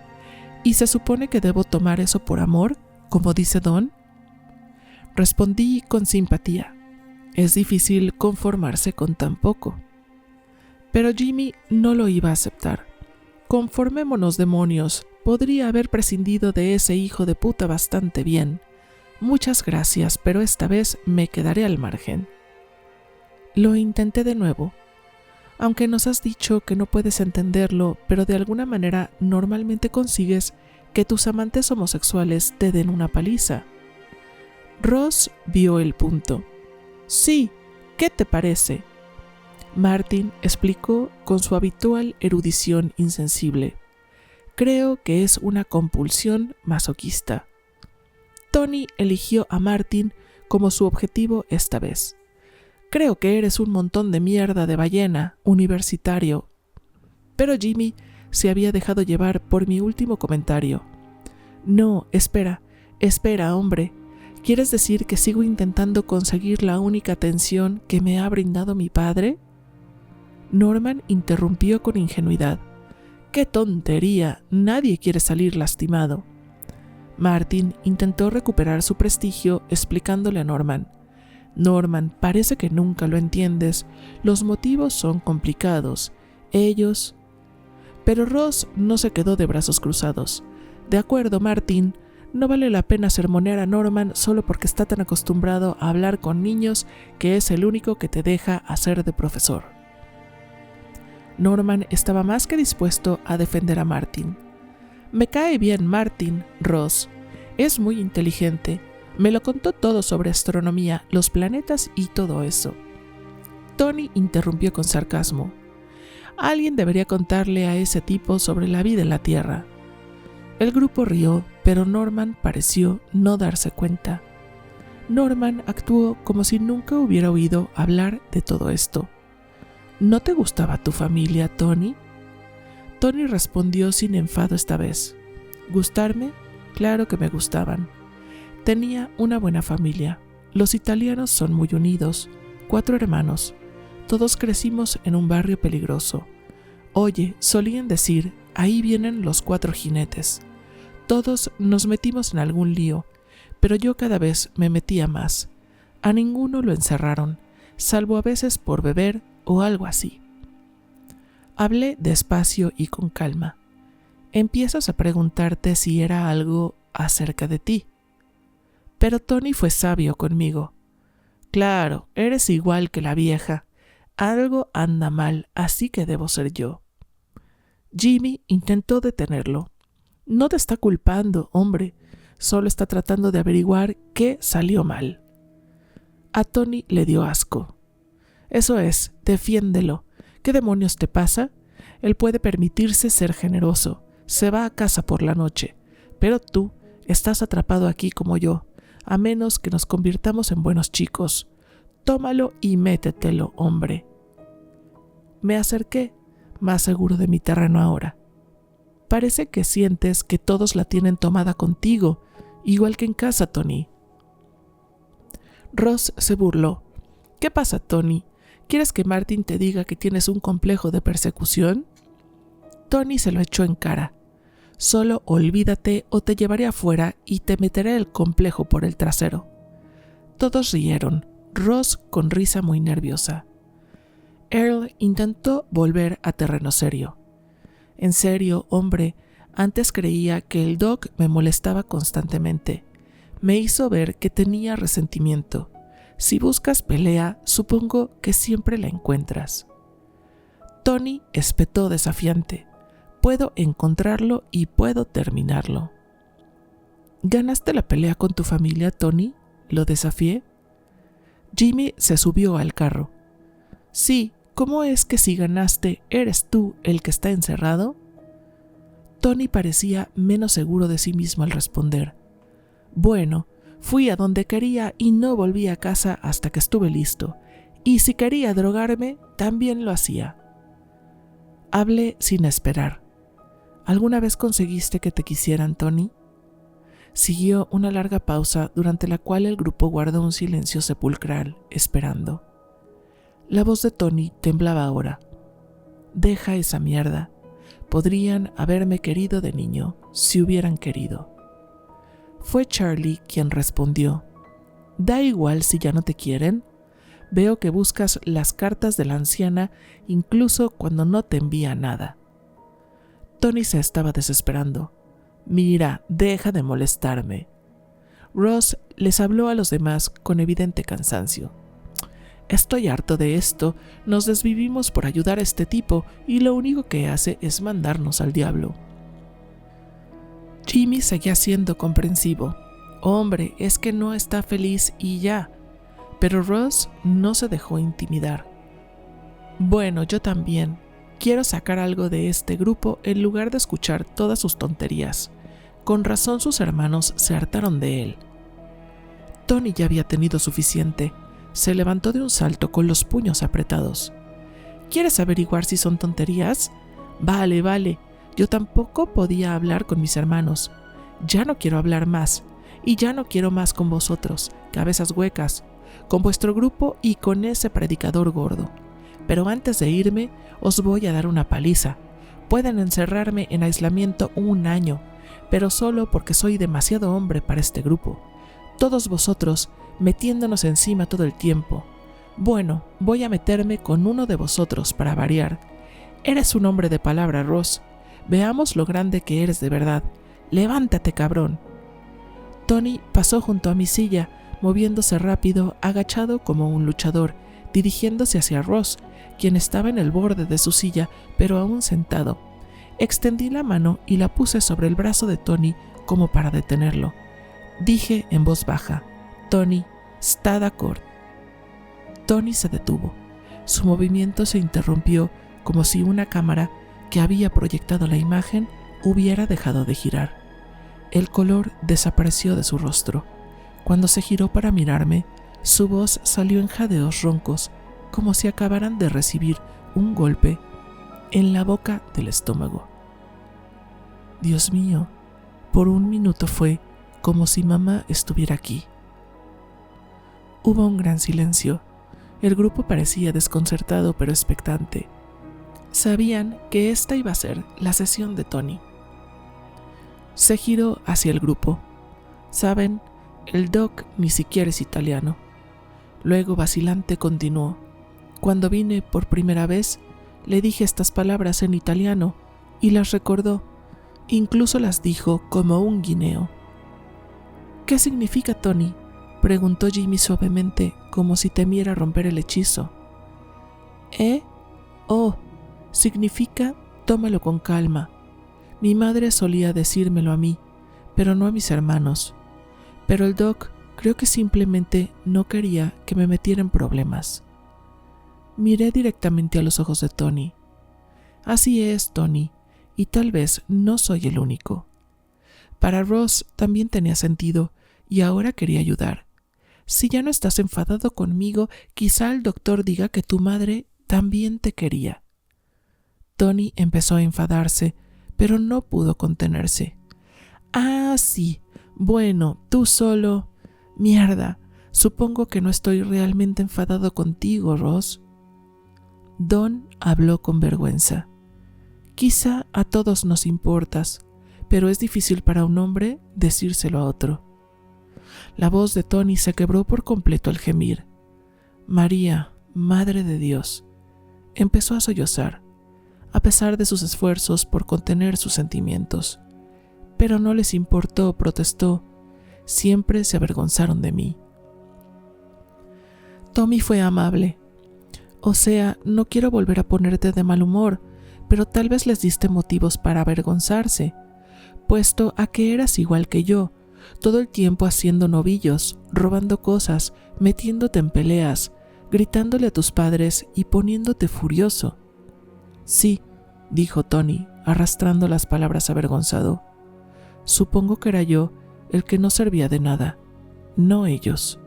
¿Y se supone que debo tomar eso por amor, como dice Don? Respondí con simpatía. Es difícil conformarse con tan poco. Pero Jimmy no lo iba a aceptar. Conformémonos, demonios. Podría haber prescindido de ese hijo de puta bastante bien. Muchas gracias, pero esta vez me quedaré al margen. Lo intenté de nuevo. Aunque nos has dicho que no puedes entenderlo, pero de alguna manera normalmente consigues que tus amantes homosexuales te den una paliza. Ross vio el punto. Sí, ¿qué te parece? Martin explicó con su habitual erudición insensible. Creo que es una compulsión masoquista. Tony eligió a Martin como su objetivo esta vez. Creo que eres un montón de mierda de ballena, universitario. Pero Jimmy se había dejado llevar por mi último comentario. No, espera, hombre. ¿Quieres decir que sigo intentando conseguir la única atención que me ha brindado mi padre? Norman interrumpió con ingenuidad. ¡Qué tontería! Nadie quiere salir lastimado. Martin intentó recuperar su prestigio explicándole a Norman. Norman, parece que nunca lo entiendes. Los motivos son complicados. Ellos... Pero Ross no se quedó de brazos cruzados. De acuerdo, Martin, no vale la pena sermonear a Norman solo porque está tan acostumbrado a hablar con niños que es el único que te deja hacer de profesor. Norman estaba más que dispuesto a defender a Martin. Me cae bien Martin, Ross. Es muy inteligente. Me lo contó todo sobre astronomía, los planetas y todo eso. Tony interrumpió con sarcasmo. Alguien debería contarle a ese tipo sobre la vida en la Tierra. El grupo rió, pero Norman pareció no darse cuenta. Norman actuó como si nunca hubiera oído hablar de todo esto. ¿No te gustaba tu familia, Tony? Tony respondió sin enfado esta vez. ¿Gustarme? Claro que me gustaban. Tenía una buena familia. Los italianos son muy unidos, 4 hermanos. Todos crecimos en un barrio peligroso. Oye, solían decir, ahí vienen los 4 jinetes. Todos nos metimos en algún lío, pero yo cada vez me metía más. A ninguno lo encerraron, salvo a veces por beber o algo así. Hablé despacio y con calma. Empiezas a preguntarte si era algo acerca de ti. Pero Tony fue sabio conmigo. Claro, eres igual que la vieja. Algo anda mal, así que debo ser yo. Jimmy intentó detenerlo. No te está culpando, hombre. Solo está tratando de averiguar qué salió mal. A Tony le dio asco. Eso es, defiéndelo. ¿Qué demonios te pasa? Él puede permitirse ser generoso. Se va a casa por la noche. Pero tú estás atrapado aquí como yo, a menos que nos convirtamos en buenos chicos. Tómalo y métetelo, hombre. Me acerqué, más seguro de mi terreno ahora. Parece que sientes que todos la tienen tomada contigo, igual que en casa, Tony. Ross se burló. ¿Qué pasa, Tony? ¿Quieres que Martin te diga que tienes un complejo de persecución? Tony se lo echó en cara. Solo olvídate o te llevaré afuera y te meteré el complejo por el trasero. Todos rieron, Ross con risa muy nerviosa. Earl intentó volver a terreno serio. En serio, hombre, antes creía que el Doc me molestaba constantemente. Me hizo ver que tenía resentimiento. Si buscas pelea, supongo que siempre la encuentras. Tony espetó desafiante. Puedo encontrarlo y puedo terminarlo. ¿Ganaste la pelea con tu familia, Tony? ¿Lo desafié? Jimmy se subió al carro. Sí, ¿cómo es que si ganaste, eres tú el que está encerrado? Tony parecía menos seguro de sí mismo al responder. Bueno, fui a donde quería y no volví a casa hasta que estuve listo. Y si quería drogarme, también lo hacía. Hablé sin esperar. ¿Alguna vez conseguiste que te quisieran, Tony? Siguió una larga pausa durante la cual el grupo guardó un silencio sepulcral, esperando. La voz de Tony temblaba ahora. Deja esa mierda. Podrían haberme querido de niño, si hubieran querido. Fue Charlie quien respondió. Da igual si ya no te quieren. Veo que buscas las cartas de la anciana incluso cuando no te envía nada. Tony se estaba desesperando. Mira, deja de molestarme. Ross les habló a los demás con evidente cansancio. Estoy harto de esto, nos desvivimos por ayudar a este tipo y lo único que hace es mandarnos al diablo. Jimmy seguía siendo comprensivo. Hombre, es que no está feliz y ya. Pero Ross no se dejó intimidar. Bueno, yo también. Quiero sacar algo de este grupo en lugar de escuchar todas sus tonterías. Con razón sus hermanos se hartaron de él. Tony ya había tenido suficiente. Se levantó de un salto con los puños apretados. ¿Quieres averiguar si son tonterías? Vale. Yo tampoco podía hablar con mis hermanos. Ya no quiero hablar más. Y ya no quiero más con vosotros, cabezas huecas, con vuestro grupo y con ese predicador gordo. Pero antes de irme, os voy a dar una paliza. Pueden encerrarme en aislamiento 1 año, pero solo porque soy demasiado hombre para este grupo. Todos vosotros metiéndonos encima todo el tiempo. Bueno, voy a meterme con uno de vosotros para variar. Eres un hombre de palabra, Ross. Veamos lo grande que eres de verdad. Levántate, cabrón. Tony pasó junto a mi silla, moviéndose rápido, agachado como un luchador, dirigiéndose hacia Ross, quien estaba en el borde de su silla, pero aún sentado. Extendí la mano y la puse sobre el brazo de Tony como para detenerlo. Dije en voz baja: Tony, ¿está d'acord? Tony se detuvo. Su movimiento se interrumpió como si una cámara que había proyectado la imagen hubiera dejado de girar. El color desapareció de su rostro. Cuando se giró para mirarme, su voz salió en jadeos roncos, como si acabaran de recibir un golpe en la boca del estómago. Dios mío, por un minuto fue como si mamá estuviera aquí. Hubo un gran silencio. El grupo parecía desconcertado pero expectante. Sabían que esta iba a ser la sesión de Tony. Se giró hacia el grupo. Saben, el doc ni siquiera es italiano. Luego, vacilante, continuó: cuando vine por primera vez, le dije estas palabras en italiano y las recordó. Incluso las dijo como un guineo. ¿Qué significa, Tony?, preguntó Jimmy suavemente, como si temiera romper el hechizo. Oh, significa tómalo con calma. Mi madre solía decírmelo a mí, pero no a mis hermanos. Pero el doc creo que simplemente no quería que me metiera en problemas. Miré directamente a los ojos de Tony. Así es, Tony, y tal vez no soy el único. Para Ross también tenía sentido y ahora quería ayudar. Si ya no estás enfadado conmigo, quizá el doctor diga que tu madre también te quería. Tony empezó a enfadarse, pero no pudo contenerse. Ah, sí. Bueno, tú solo. Mierda. Supongo que no estoy realmente enfadado contigo, Ross. Don habló con vergüenza. Quizá a todos nos importas, pero es difícil para un hombre decírselo a otro. La voz de Tony se quebró por completo al gemir. María, Madre de Dios. Empezó a sollozar, a pesar de sus esfuerzos por contener sus sentimientos. Pero no les importó, protestó. Siempre se avergonzaron de mí. Tommy fue amable. O sea, no quiero volver a ponerte de mal humor, pero tal vez les diste motivos para avergonzarse, puesto a que eras igual que yo, todo el tiempo haciendo novillos, robando cosas, metiéndote en peleas, gritándole a tus padres y poniéndote furioso. Sí, dijo Tony, arrastrando las palabras avergonzado. Supongo que era yo el que no servía de nada, no ellos.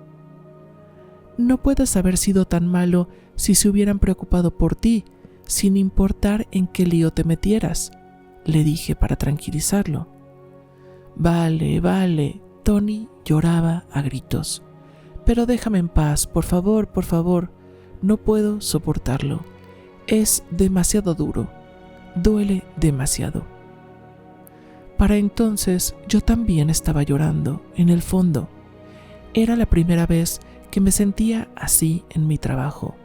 No puedes haber sido tan malo si se hubieran preocupado por ti, sin importar en qué lío te metieras, le dije para tranquilizarlo. Vale, Tony lloraba a gritos. Pero déjame en paz, por favor, no puedo soportarlo. Es demasiado duro, duele demasiado. Para entonces yo también estaba llorando, en el fondo. Era la primera vez que me sentía así en mi trabajo.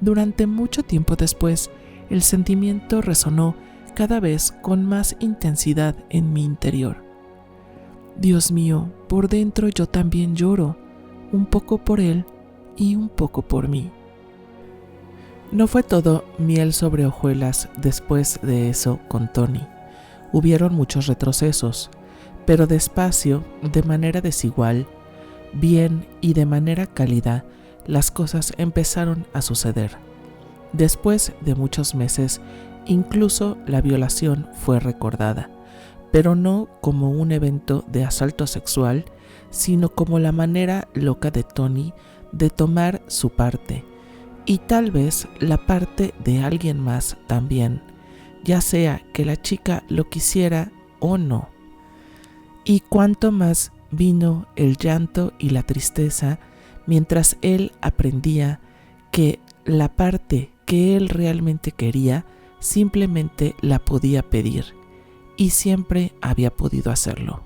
Durante mucho tiempo después, el sentimiento resonó cada vez con más intensidad en mi interior. Dios mío, por dentro yo también lloro, un poco por él y un poco por mí. No fue todo miel sobre hojuelas después de eso con Tony. Hubieron muchos retrocesos, pero despacio, de manera desigual, bien y de manera cálida, las cosas empezaron a suceder. Después de muchos meses, incluso la violación fue recordada, pero no como un evento de asalto sexual, sino como la manera loca de Tony de tomar su parte, y tal vez la parte de alguien más también, ya sea que la chica lo quisiera o no. Y cuanto más vino el llanto y la tristeza mientras él aprendía que la parte que él realmente quería simplemente la podía pedir, y siempre había podido hacerlo.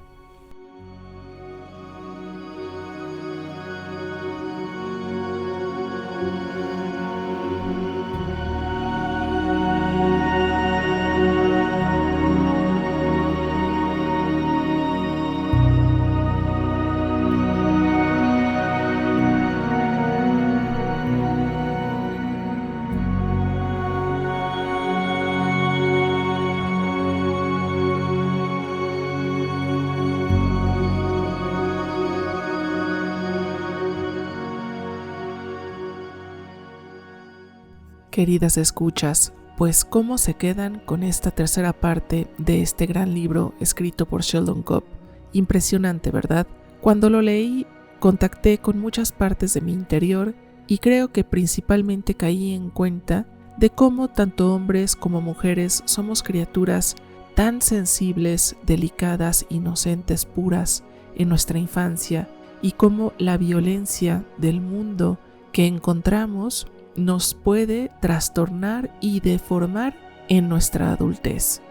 Queridas escuchas, pues ¿cómo se quedan con esta tercera parte de este gran libro escrito por Sheldon Koepp? Impresionante, ¿verdad? Cuando lo leí, contacté con muchas partes de mi interior y creo que principalmente caí en cuenta de cómo tanto hombres como mujeres somos criaturas tan sensibles, delicadas, inocentes, puras en nuestra infancia, y cómo la violencia del mundo que encontramos nos puede trastornar y deformar en nuestra adultez.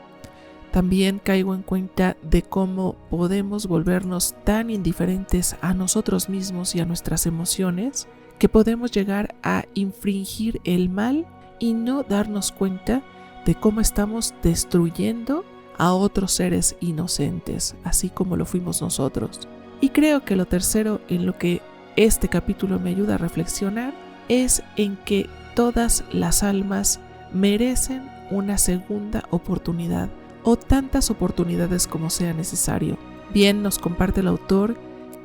También caigo en cuenta de cómo podemos volvernos tan indiferentes a nosotros mismos y a nuestras emociones que podemos llegar a infringir el mal y no darnos cuenta de cómo estamos destruyendo a otros seres inocentes, así como lo fuimos nosotros. Y creo que lo tercero en lo que este capítulo me ayuda a reflexionar es en que todas las almas merecen una segunda oportunidad o tantas oportunidades como sea necesario. Bien nos comparte el autor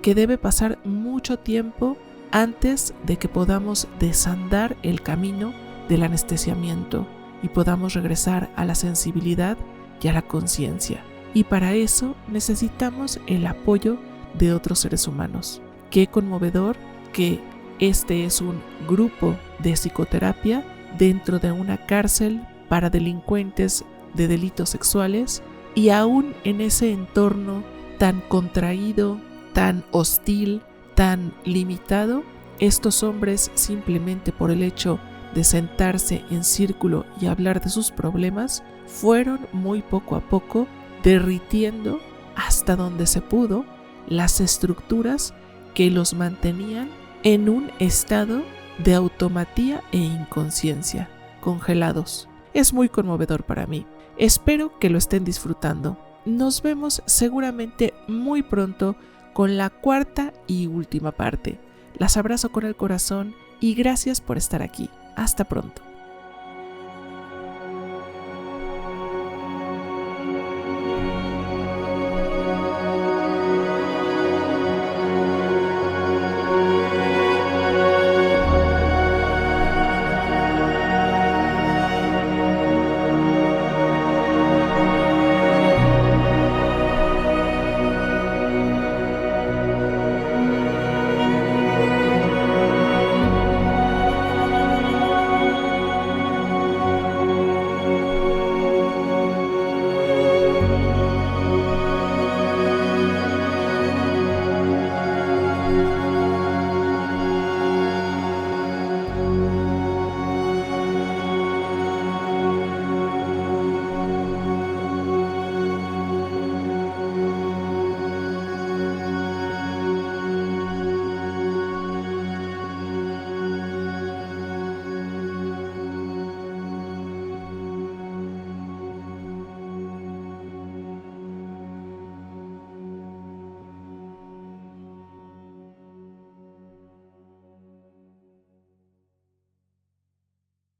que debe pasar mucho tiempo antes de que podamos desandar el camino del anestesiamiento y podamos regresar a la sensibilidad y a la conciencia. Y para eso necesitamos el apoyo de otros seres humanos. Qué conmovedor que este es un grupo de psicoterapia dentro de una cárcel para delincuentes de delitos sexuales, y aún en ese entorno tan contraído, tan hostil, tan limitado, estos hombres, simplemente por el hecho de sentarse en círculo y hablar de sus problemas, fueron muy poco a poco derritiendo hasta donde se pudo las estructuras que los mantenían en un estado de automatía e inconsciencia, congelados. Es muy conmovedor para mí. Espero que lo estén disfrutando. Nos vemos seguramente muy pronto con la cuarta y última parte. Las abrazo con el corazón y gracias por estar aquí. Hasta pronto.